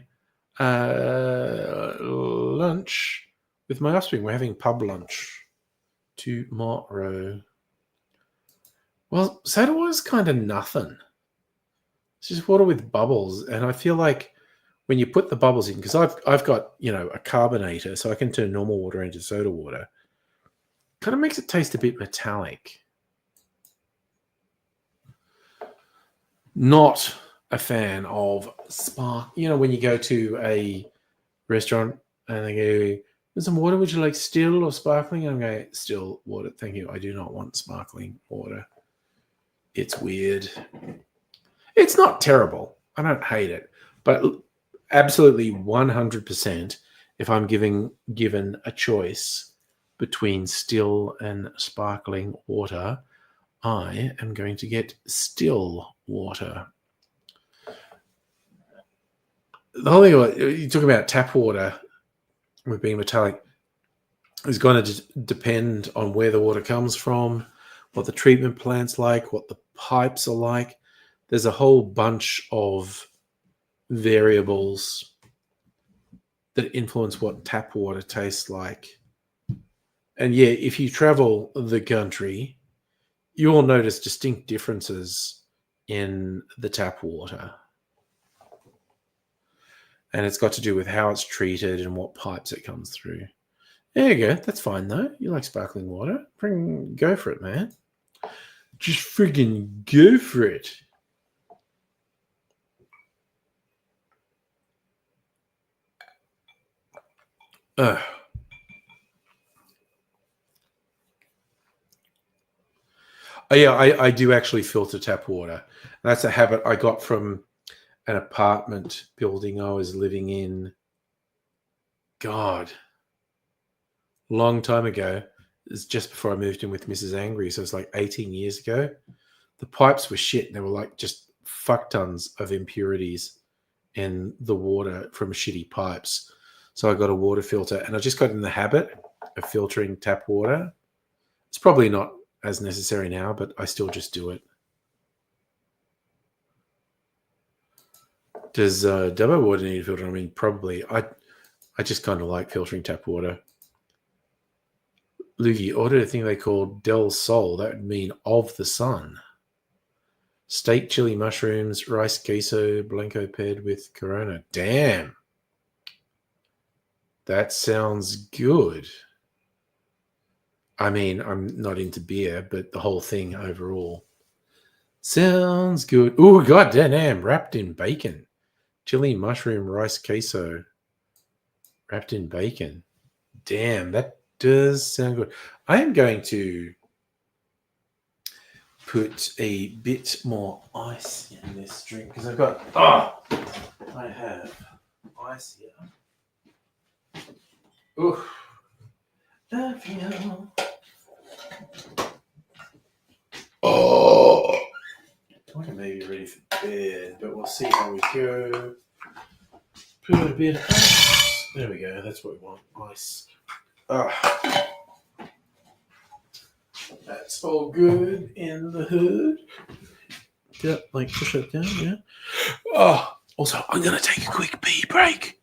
lunch with my offspring. We're having pub lunch tomorrow. Well, soda water's kind of nothing. It's just water with bubbles, and I feel like when you put the bubbles in, because I've got a carbonator, so I can turn normal water into soda water. Kind of makes it taste a bit metallic. Not a fan of spark. When you go to a restaurant and they go, "There's some water. Would you like still or sparkling?" And I'm going, "Still water, thank you. I do not want sparkling water." It's weird. It's not terrible. I don't hate it, but absolutely 100%. If I'm given a choice between still and sparkling water, I am going to get still water. The whole thing you talk about tap water with being metallic is going to depend on where the water comes from, what the treatment plant's like, what the pipes are like. There's a whole bunch of variables that influence what tap water tastes like. And yeah, if you travel the country, you will notice distinct differences in the tap water. And it's got to do with how it's treated and what pipes it comes through. There you go. That's fine, though. You like sparkling water. Go for it, man. Just friggin' go for it. Oh, yeah, I do actually filter tap water. That's a habit I got from an apartment building I was living in. God, long time ago. It's just before I moved in with Mrs. Angry, so it's like 18 years ago. The pipes were shit. They were like just fuck tons of impurities in the water from shitty pipes. So I got a water filter, and I just got in the habit of filtering tap water. It's probably not as necessary now, but I still just do it. Does Dubbo water need a filter? I mean, probably. I just kind of like filtering tap water. Loogie ordered a thing they called Del Sol. That would mean of the sun. Steak, chili mushrooms, rice queso, blanco paired with Corona. Damn. That sounds good. I mean, I'm not into beer, but the whole thing overall sounds good. Oh, goddamn, wrapped in bacon. Chili, mushroom, rice queso, wrapped in bacon. Damn, that does sound good. I am going to put a bit more ice in this drink because I have ice here. Oof. Love you. Oh. I may be ready for bed, but we'll see how we go. Put a bit of ice. There we go. That's what we want. Ice. Ah. That's all good in the hood. Yeah, like push it down, yeah. Oh, also, I'm going to take a quick pee break.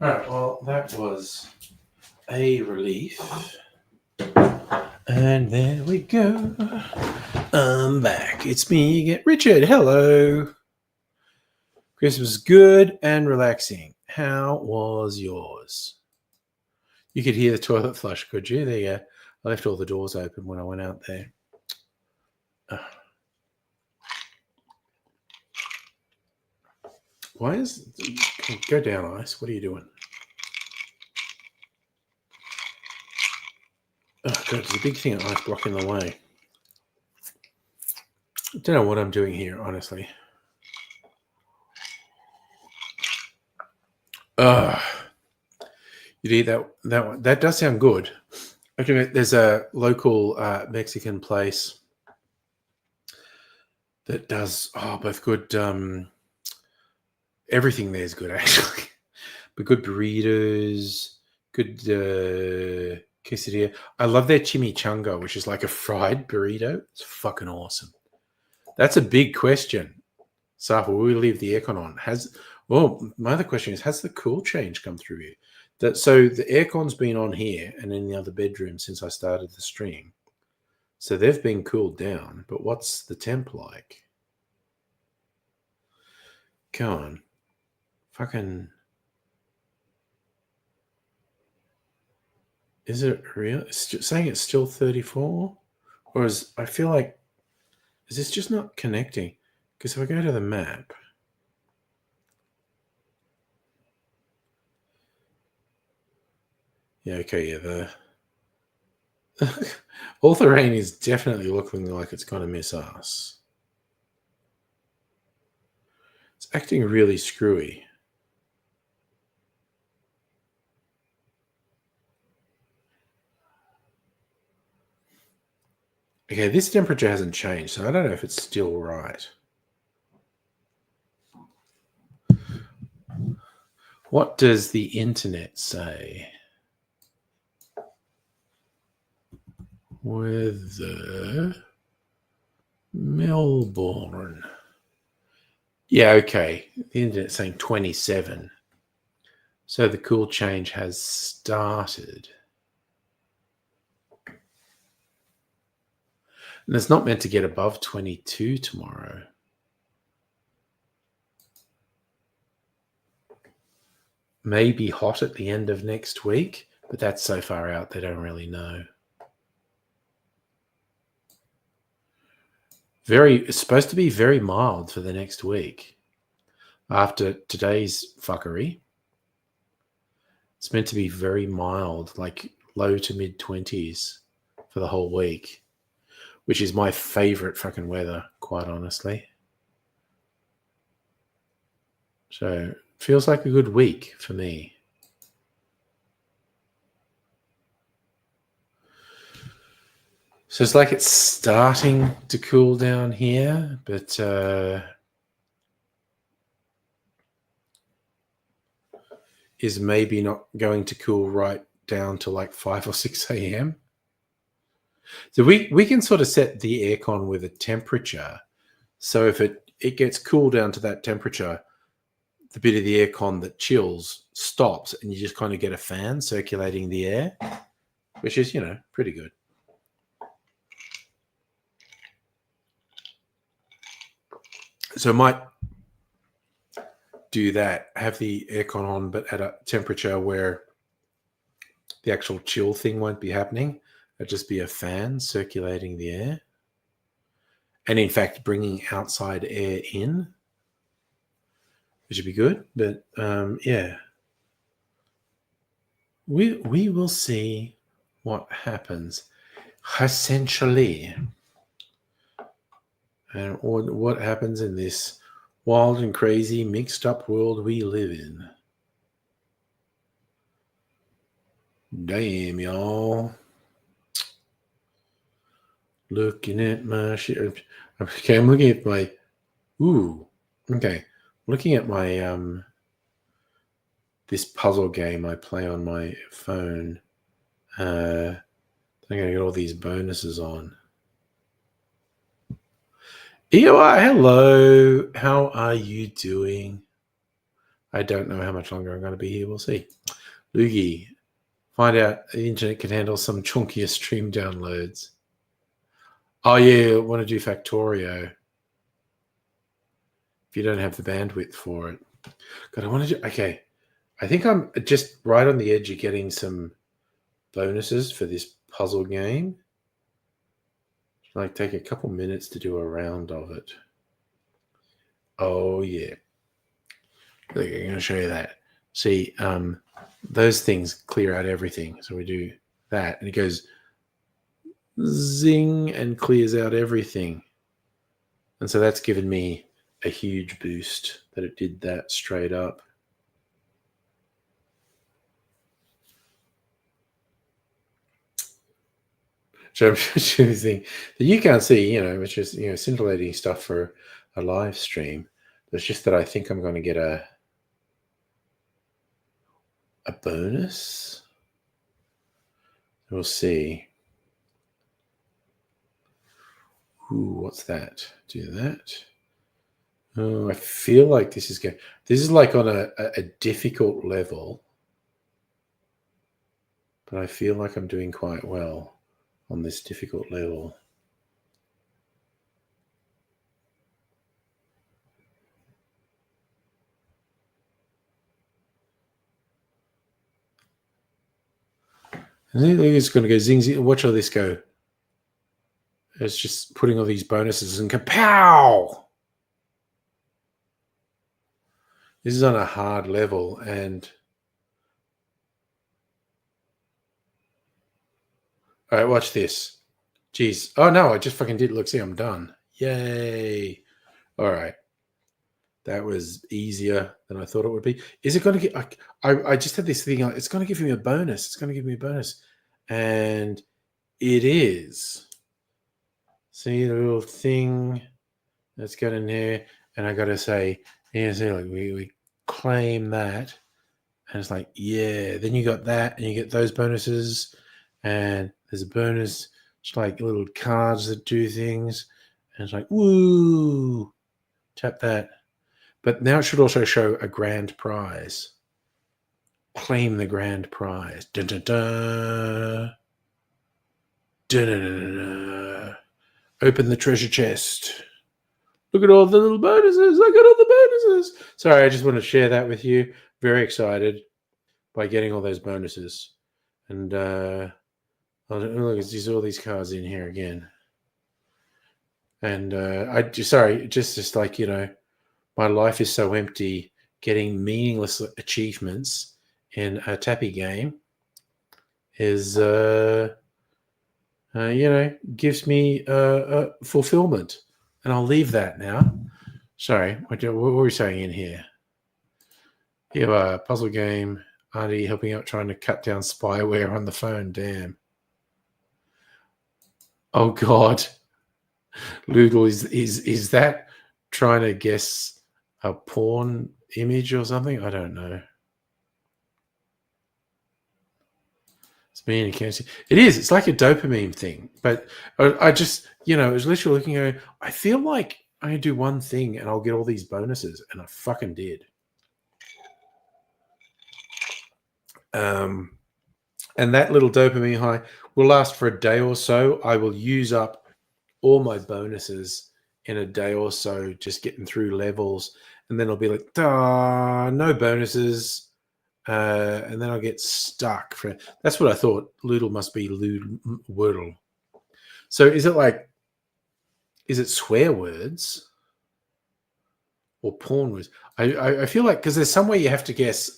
Alright, well, that was a relief. And there we go. I'm back. It's me again. Richard, hello. Christmas was good and relaxing. How was yours? You could hear the toilet flush, could you? There you go. I left all the doors open when I went out there. Why is... Go down, Ice. What are you doing? Oh, God, there's a big thing of ice blocking the way. I don't know what I'm doing here, honestly. You'd eat that one. That does sound good. Okay, there's a local Mexican place that does both good. Everything there is good, actually. But good burritos, good quesadilla. I love their chimichanga, which is like a fried burrito. It's fucking awesome. That's a big question. Safa, will we leave the aircon on? My other question is, has the cool change come through here? So the aircon's been on here and in the other bedroom since I started the stream. So they've been cooled down, but what's the temp like? Come on. Fucking... Is it real? It's saying it's still 34? Or I feel like... Is this just not connecting? Because if I go to the map... Yeah, okay, yeah, all the rain is definitely looking like it's going to miss us. It's acting really screwy. Okay, this temperature hasn't changed, so I don't know if it's still right. What does the internet say? Weather... Melbourne. Yeah, okay. The internet's saying 27. So the cool change has started. And it's not meant to get above 22 tomorrow. Maybe hot at the end of next week, but that's so far out they don't really know. It's supposed to be very mild for the next week. After today's fuckery, it's meant to be very mild, like low to mid 20s for the whole week, which is my favorite fucking weather, quite honestly. So feels like a good week for me. So it's like it's starting to cool down here, but is maybe not going to cool right down to like 5 or 6 a.m. So we can sort of set the aircon with a temperature. So if it gets cool down to that temperature, the bit of the aircon that chills stops and you just kind of get a fan circulating the air, which is, pretty good. So I might do that, have the aircon on, but at a temperature where the actual chill thing won't be happening. It'll just be a fan circulating the air. And in fact, bringing outside air in, which would be good. But yeah, we will see what happens, essentially, and what happens in this wild and crazy, mixed up world we live in. Damn, y'all. Looking at my shit. Okay, I'm looking at my. Ooh. Okay. Looking at my this puzzle game I play on my phone. I'm gonna get all these bonuses on. Ewa, hello. How are you doing? I don't know how much longer I'm going to be here. We'll see. Loogie, find out the internet can handle some chunkier stream downloads. Oh, yeah, I want to do Factorio. If you don't have the bandwidth for it. God, I want to do... Okay. I think I'm just right on the edge of getting some bonuses for this puzzle game. Like, take a couple minutes to do a round of it. Oh, yeah. Look, I'm going to show you that. See, those things clear out everything. So we do that, and it goes zing and clears out everything. And so that's given me a huge boost that it did that straight up. So I'm choosing that you can't see, which is, scintillating stuff for a live stream. It's just that I think I'm going to get a bonus. We'll see. Ooh, what's that? Do that. Oh, I feel like this is like on a difficult level, but I feel like I'm doing quite well on this difficult level. I think it's going to go zing, zing. Watch all this go. It's just putting all these bonuses and kapow! This is on a hard level, and all right, watch this. Jeez. Oh no, I just fucking did. Look, see, I'm done. Yay! All right. That was easier than I thought it would be. Is it going to get... I just had this thing. It's going to give me a bonus. It's going to give me a bonus. And it is. See the little thing that's got in there. And I got to say, see, like we claim that. And it's like, yeah. Then you got that. And you get those bonuses. And there's a bonus. It's like little cards that do things. And it's like, woo. Tap that. But now it should also show a grand prize. Claim the grand prize. Dun, dun, dun. Dun, dun, dun, dun. Open the treasure chest. Look at all the little bonuses. I got all the bonuses. Sorry, I just want to share that with you. Very excited by getting all those bonuses. And look, there's all these cards in here again. And just like, my life is so empty. Getting meaningless achievements in a tappy game is gives me fulfillment. And I'll leave that now. Sorry, what were we saying in here? You have a puzzle game. Auntie helping out trying to cut down spyware on the phone. Damn. Oh God. Loodle, is that trying to guess a porn image or something? I don't know. It's me and can't see. It is. It's like a dopamine thing. But I just, I was literally looking at it. I feel like I do one thing and I'll get all these bonuses, and I fucking did. And that little dopamine high will last for a day or so. I will use up all my bonuses in a day or so, just getting through levels, and then I'll be like, no bonuses, and then I'll get stuck. That's what I thought. Loodle must be Wordle. So is it swear words or porn words? I feel like, because there's somewhere you have to guess.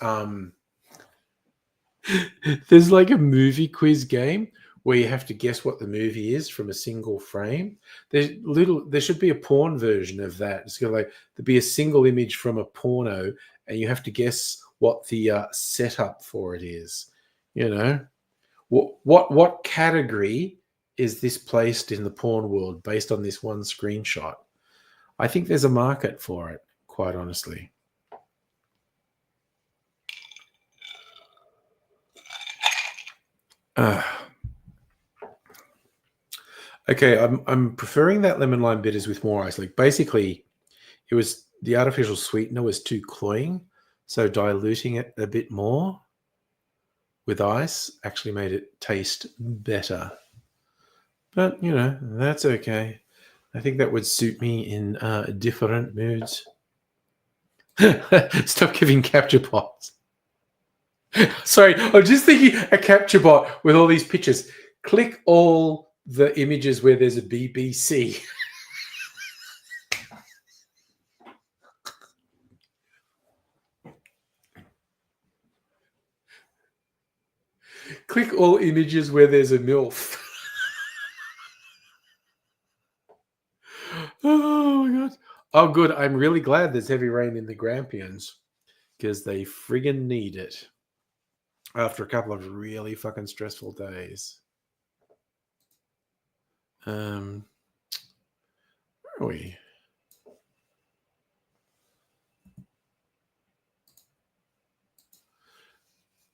There's like a movie quiz game where you have to guess what the movie is from a single frame. There should be a porn version of that. It's got like there'd be a single image from a porno, and you have to guess what the setup for it is. What category is this placed in the porn world based on this one screenshot? I think there's a market for it, quite honestly. Okay, I'm preferring that lemon lime bitters with more ice. Like basically, it was the artificial sweetener was too cloying, so diluting it a bit more with ice actually made it taste better. But that's okay. I think that would suit me in different moods. Stop giving capture bots. Sorry, I'm just thinking a capture bot with all these pictures. Click all the images where there's a BBC. Click all images where there's a MILF. Oh my God. Oh, good. I'm really glad there's heavy rain in the Grampians, because they friggin' need it after a couple of really fucking stressful days. Where are we?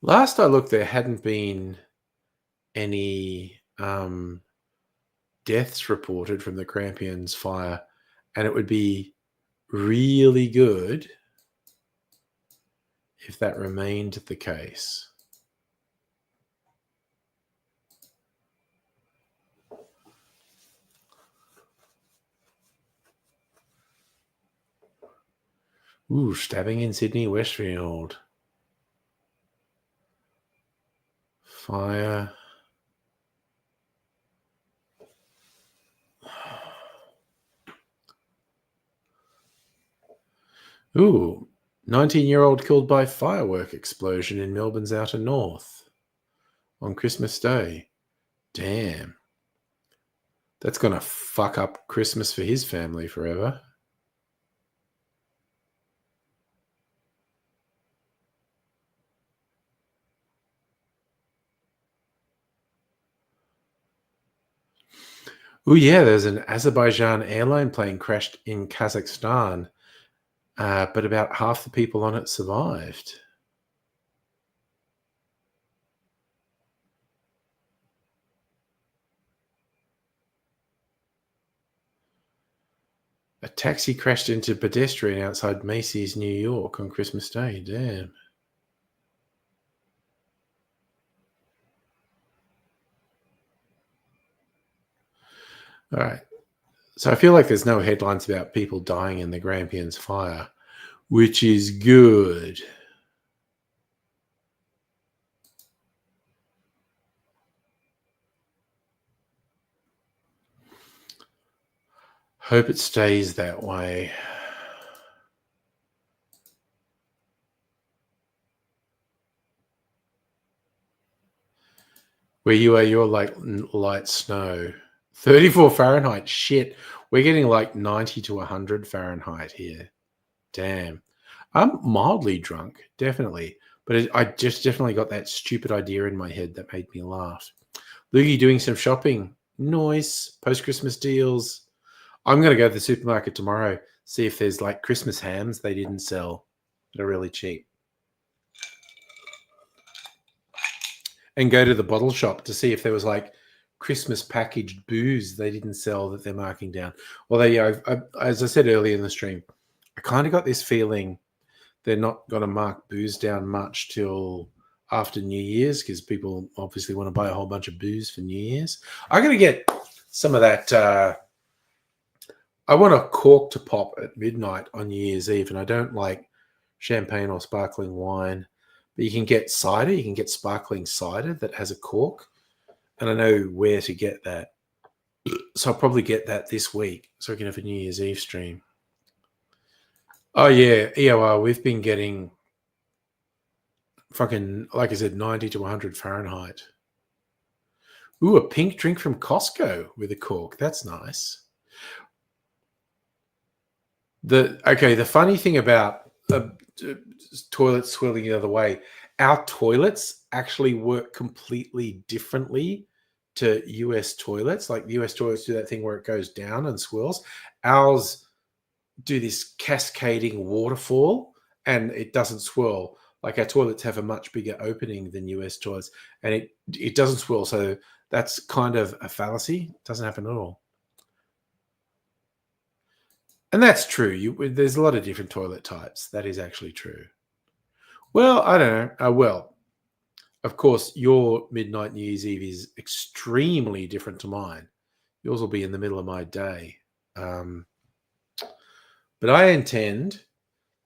Last I looked, there hadn't been any deaths reported from the Grampians fire, and it would be really good if that remained the case. Ooh, stabbing in Sydney Westfield. Fire. Ooh, 19-year-old killed by firework explosion in Melbourne's outer north on Christmas Day. Damn. That's going to fuck up Christmas for his family forever. Oh yeah, there's an Azerbaijan airline plane crashed in Kazakhstan, but about half the people on it survived. A taxi crashed into a pedestrian outside Macy's, New York on Christmas Day. Damn. All right. So I feel like there's no headlines about people dying in the Grampians fire, which is good. Hope it stays that way. Where you are, you're like light snow. 34 Fahrenheit. Shit. We're getting like 90 to 100 Fahrenheit here. Damn. I'm mildly drunk, definitely. But I just definitely got that stupid idea in my head that made me laugh. Loogie doing some shopping. Nice. Post-Christmas deals. I'm going to go to the supermarket tomorrow, see if there's like Christmas hams they didn't sell that are really cheap. And go to the bottle shop to see if there was like Christmas packaged booze they didn't sell that they're marking down. Although, as I said earlier in the stream, I kind of got this feeling they're not going to mark booze down much till after New Year's because people obviously want to buy a whole bunch of booze for New Year's. I'm going to get some of that. I want a cork to pop at midnight on New Year's Eve, and I don't like champagne or sparkling wine. But you can get cider. You can get sparkling cider that has a cork. And I know where to get that. So I'll probably get that this week so we can have a New Year's Eve stream. Oh, yeah. EOR, we've been getting fucking, like I said, 90 to 100 Fahrenheit. Ooh, a pink drink from Costco with a cork. That's nice. The funny thing about toilets swirling the other way, our toilets actually work completely differently to US toilets. Like the US toilets do that thing where it goes down and swirls. Ours do this cascading waterfall and it doesn't swirl. Like our toilets have a much bigger opening than US toilets and it doesn't swirl. So that's kind of a fallacy. It doesn't happen at all. And that's true. There's a lot of different toilet types. That is actually true. Well, I don't know. Well, of course, your midnight New Year's Eve is extremely different to mine. Yours will be in the middle of my day. But I intend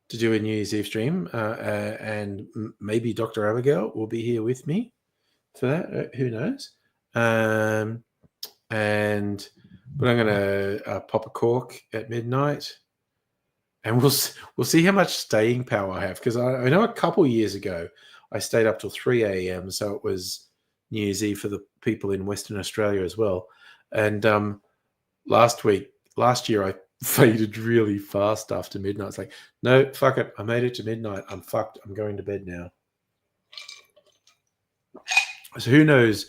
to do a New Year's Eve stream, and maybe Dr. Abigail will be here with me for that. Who knows? But I'm going to pop a cork at midnight, and we'll see how much staying power I have. Because I know a couple years ago I stayed up till 3 a.m. So it was New Year's Eve for the people in Western Australia as well. And last year I faded really fast after midnight. It's like, no, fuck it. I made it to midnight. I'm fucked. I'm going to bed now. So who knows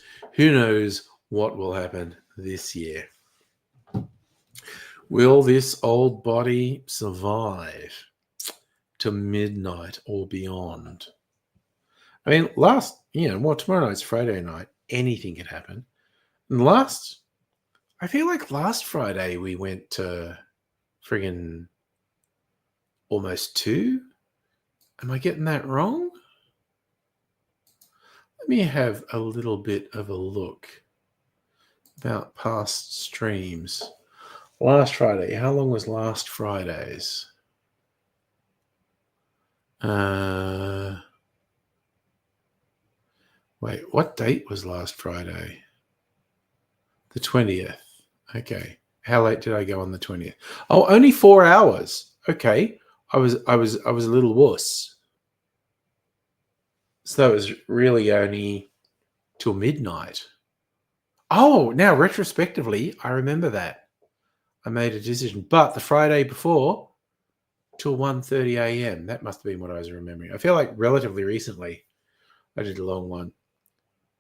what will happen this year. Will this old body survive to midnight or beyond? I mean, tomorrow night's Friday night. Anything can happen. And I feel like last Friday we went to friggin' almost 2. Am I getting that wrong? Let me have a little bit of a look about past streams. Last Friday. How long was last Friday's? Wait, what date was last Friday? The 20th. Okay. How late did I go on the 20th? Oh, only 4 hours. Okay. I was a little wuss. So that was really only till midnight. Oh, now retrospectively, I remember that. I made a decision. But the Friday before, till 1:30 a.m. That must have been what I was remembering. I feel like relatively recently I did a long one.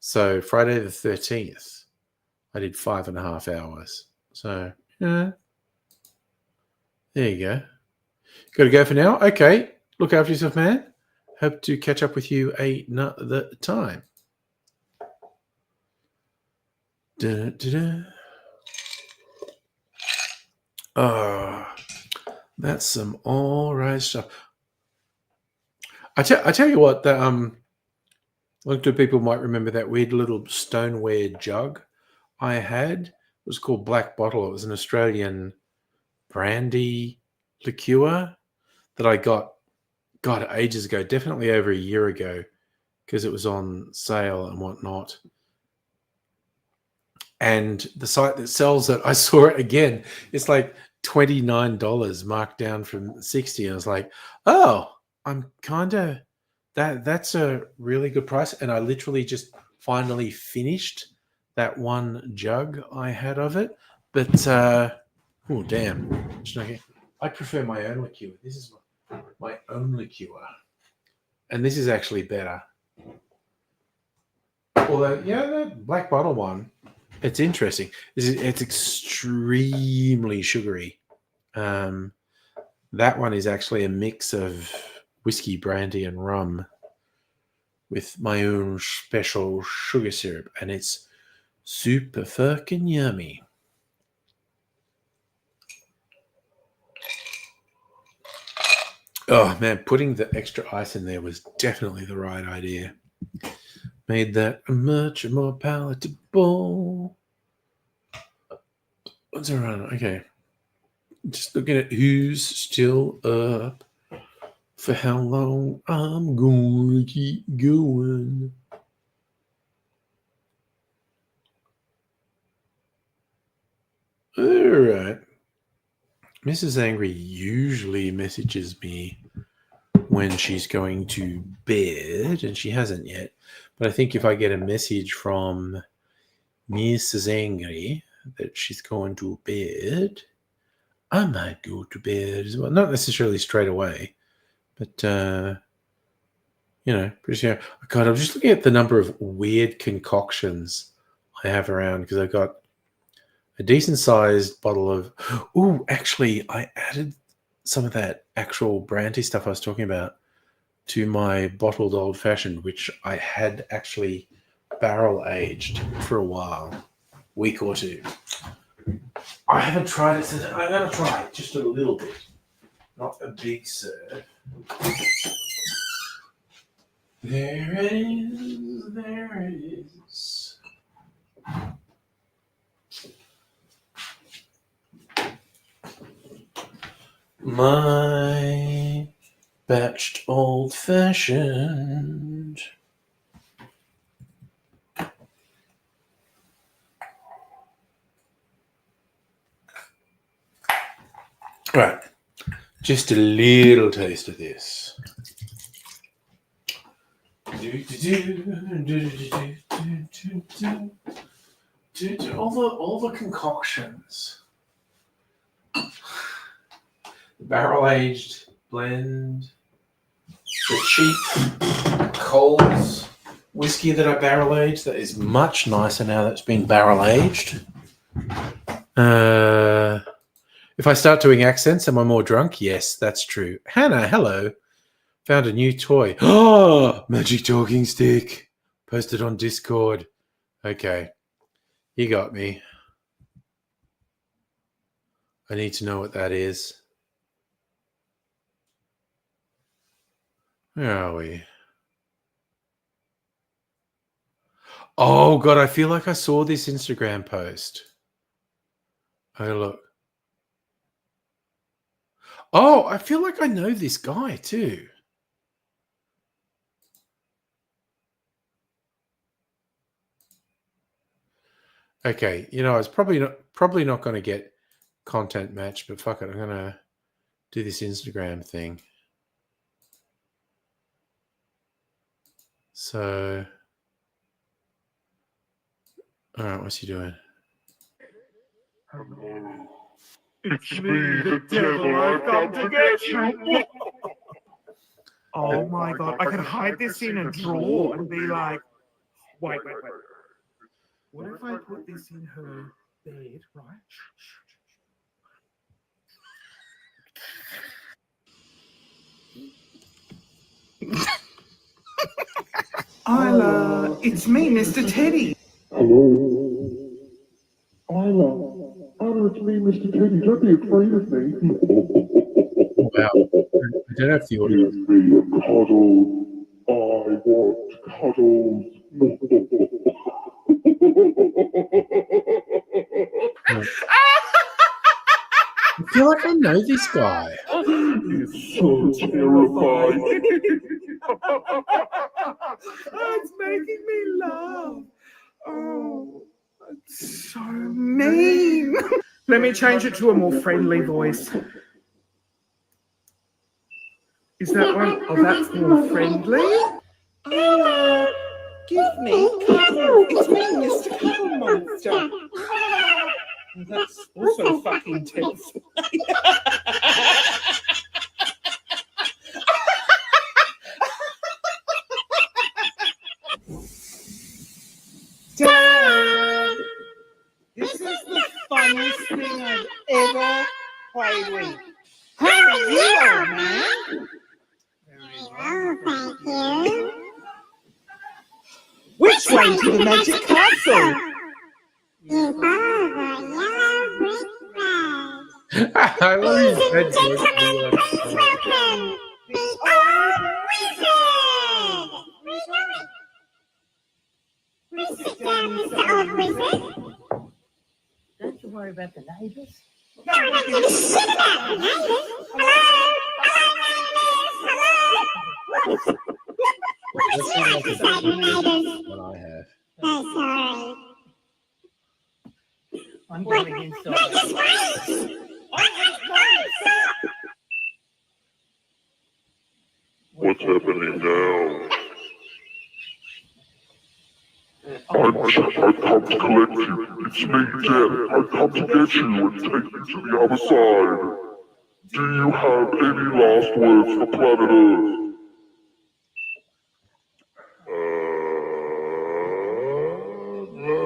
So Friday the 13th, I did 5.5 hours. So, yeah. There you go. Got to go for now? Okay. Look after yourself, man. Hope to catch up with you another time. Da-da-da-da. Oh, that's some all right stuff. I tell you what, a lot of people might remember that weird little stoneware jug I had. It was called Black Bottle. It was an Australian brandy liqueur that I got ages ago, definitely over a year ago, because it was on sale and whatnot. And the site that sells it, I saw it again. It's like $29 marked down from 60. And I was like, oh, I'm kind of that's a really good price. And I literally just finally finished that one jug I had of it. But oh damn, I prefer my own liqueur. This is my own liqueur, and this is actually better. Although, yeah, that black bottle one, it's interesting. It's extremely sugary. That one is actually a mix of whiskey, brandy, and rum with my own special sugar syrup, and it's super fucking yummy. Oh man, putting the extra ice in there was definitely the right idea. Made that much more palatable. What's around? Okay. Just looking at who's still up, for how long I'm going to keep going. All right. Mrs. Angry usually messages me when she's going to bed, and she hasn't yet. But I think if I get a message from Mrs. Angry that she's going to bed, I might go to bed as well. Not necessarily straight away, but pretty soon. God, I'm just looking at the number of weird concoctions I have around because I've got a decent sized bottle of. Oh, actually, I added some of that actual brandy stuff I was talking about to my bottled old fashioned, which I had actually barrel aged for a while, week or two. I haven't tried it since. I'm going to try it just a little bit, not a big serve. There it is. There it is. My batched old fashioned. Right. Just a little taste of this. All the concoctions. Barrel aged blend. The cheap Coles whiskey that I barrel aged that is much nicer now that's been barrel aged. If I start doing accents, am I more drunk? Yes, that's true. Hannah, hello. Found a new toy. Oh, magic talking stick. Posted on Discord. Okay. You got me. I need to know what that is. Where are we? Oh, God, I feel like I saw this Instagram post. Oh, look. Oh, I feel like I know this guy too. Okay, I was probably not going to get content match, but fuck it, I'm going to do this Instagram thing. So, all right, what's he doing? Hello. It's me, the devil. I've come to get you. Oh my god, I could hide this in a drawer and be like, wait. What if I put this in her bed, right? Isla, it's me, Mr. Teddy. Hello. Isla, it's me, Mr. Teddy. Don't be afraid of me. Wow. I don't have the audio. Give me a cuddle. I want cuddles. I feel like I know this guy. He's so terrifying. It's making me laugh. Oh, it's so mean. Let me change it to a more friendly voice. Is that one? Oh, that's more friendly. Give me cuddles. It's me, Mr. Cuddle Monster. That's also fucking terrifying. Dad, this is the funniest thing I've ever played with. How are you, old man? Oh, thank you. Which way to the magic castle? You follow the yellow brick road. I love Ladies his and red gentlemen, voice. please welcome the old wizard. Please sit down, Mr. Old Wizard. Don't you worry about the neighbours. No, I don't give a shit about the neighbours. Hello? Hello, neighbours. Hello? That seems like a Sorry, neighbours. what I have. Oh, sorry. I'm Wait, going inside. neighbours, wait! What's happening now? I've come to collect you. It's me, Dad. I've come to get you and take you to the other side. Do you have any last words for planet Earth? No,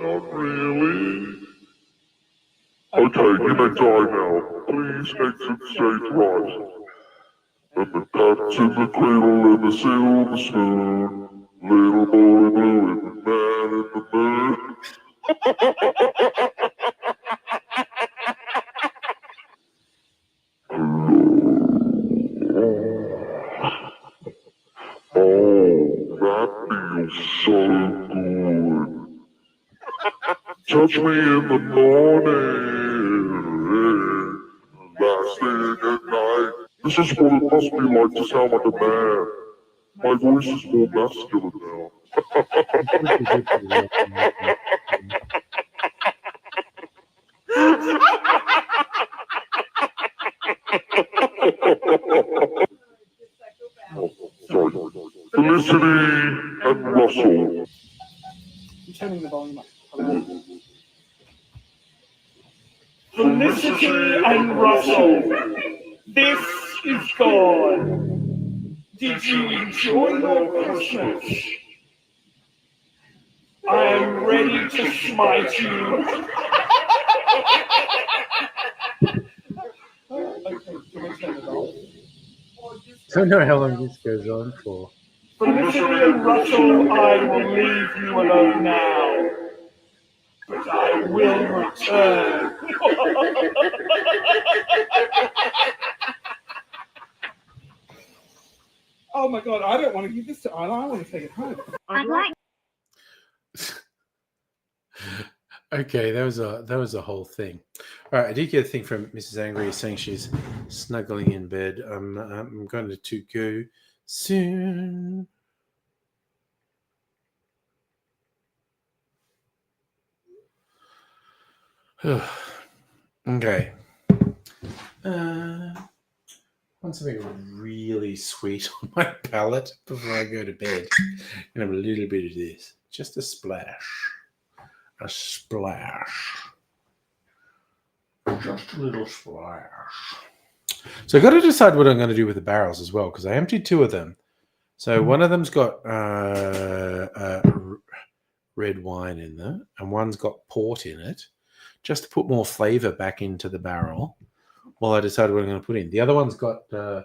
not really. Okay, you may die now. Please exit stage right. And the cat's in the cradle and the silver spoon. Little boy blue and the man in the moon. Oh, that feels so good. Touch me in the morning, last thing at night. This is what it must be like to sound like a man. My voice is more masculine now. Sorry. Felicity and Russell. I'm turning the volume up. Hello? Felicity and Russell, this is God. Did you enjoy your Christmas? I am ready to smite you. Okay, can I turn it off? I don't know how long this goes on for. Felicity and Russell, I will leave you alone now. But I will return. Oh my god, I don't want to give this to Isla. I want to take it home. I'd like Okay, that was a whole thing. All right, I did get a thing from Mrs. Angry saying she's snuggling in bed. I'm going to go soon. Okay. Want something really sweet on my palate before I go to bed. And have a little bit of this, just a splash. A splash. Just a little splash. So I've got to decide what I'm going to do with the barrels as well, because I emptied two of them. So one of them's got red wine in there, and one's got port in it, just to put more flavor back into the barrel while I decide what I'm going to put in. The other one's got the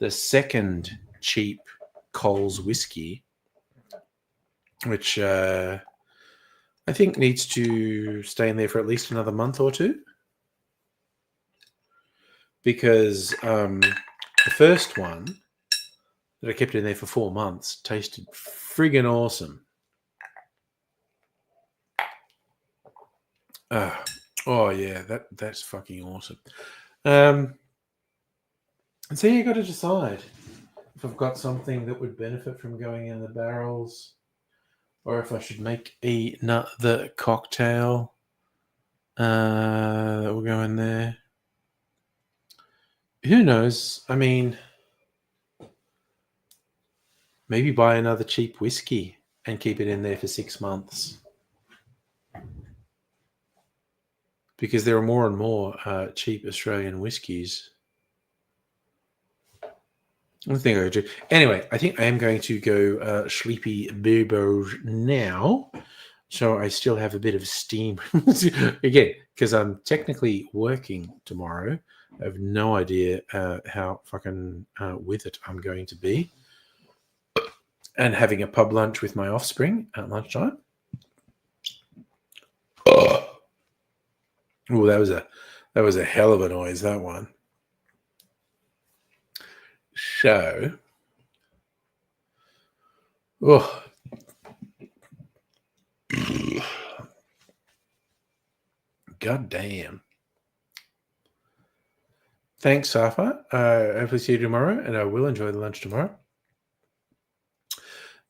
second cheap Coles whiskey, which I think needs to stay in there for at least another month or two. Because the first one that I kept in there for 4 months tasted friggin' awesome. Oh yeah, that's fucking awesome. And so you got to decide if I've got something that would benefit from going in the barrels, or if I should make another cocktail that will go in there. Who knows? I mean, maybe buy another cheap whiskey and keep it in there for 6 months. Because there are more and more cheap Australian whiskies. I think I do. Anyway, I think I am going to go sleepy boobos now. So I still have a bit of steam. Again, because I'm technically working tomorrow. I have no idea how fucking with it I'm going to be. And having a pub lunch with my offspring at lunchtime. Oh, that was a hell of a noise, that one. So, God damn. Thanks, Safa. Hopefully see you tomorrow, and I will enjoy the lunch tomorrow.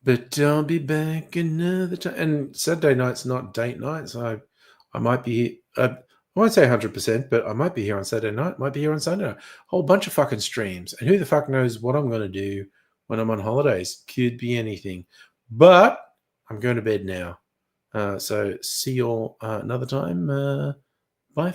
But I'll be back another time. And Saturday night's not date night, so I might be... I won't say 100%, but I might be here on Saturday night, might be here on Sunday night. Whole bunch of fucking streams. And who the fuck knows what I'm going to do when I'm on holidays. Could be anything. But I'm going to bed now. So see you all another time. Bye.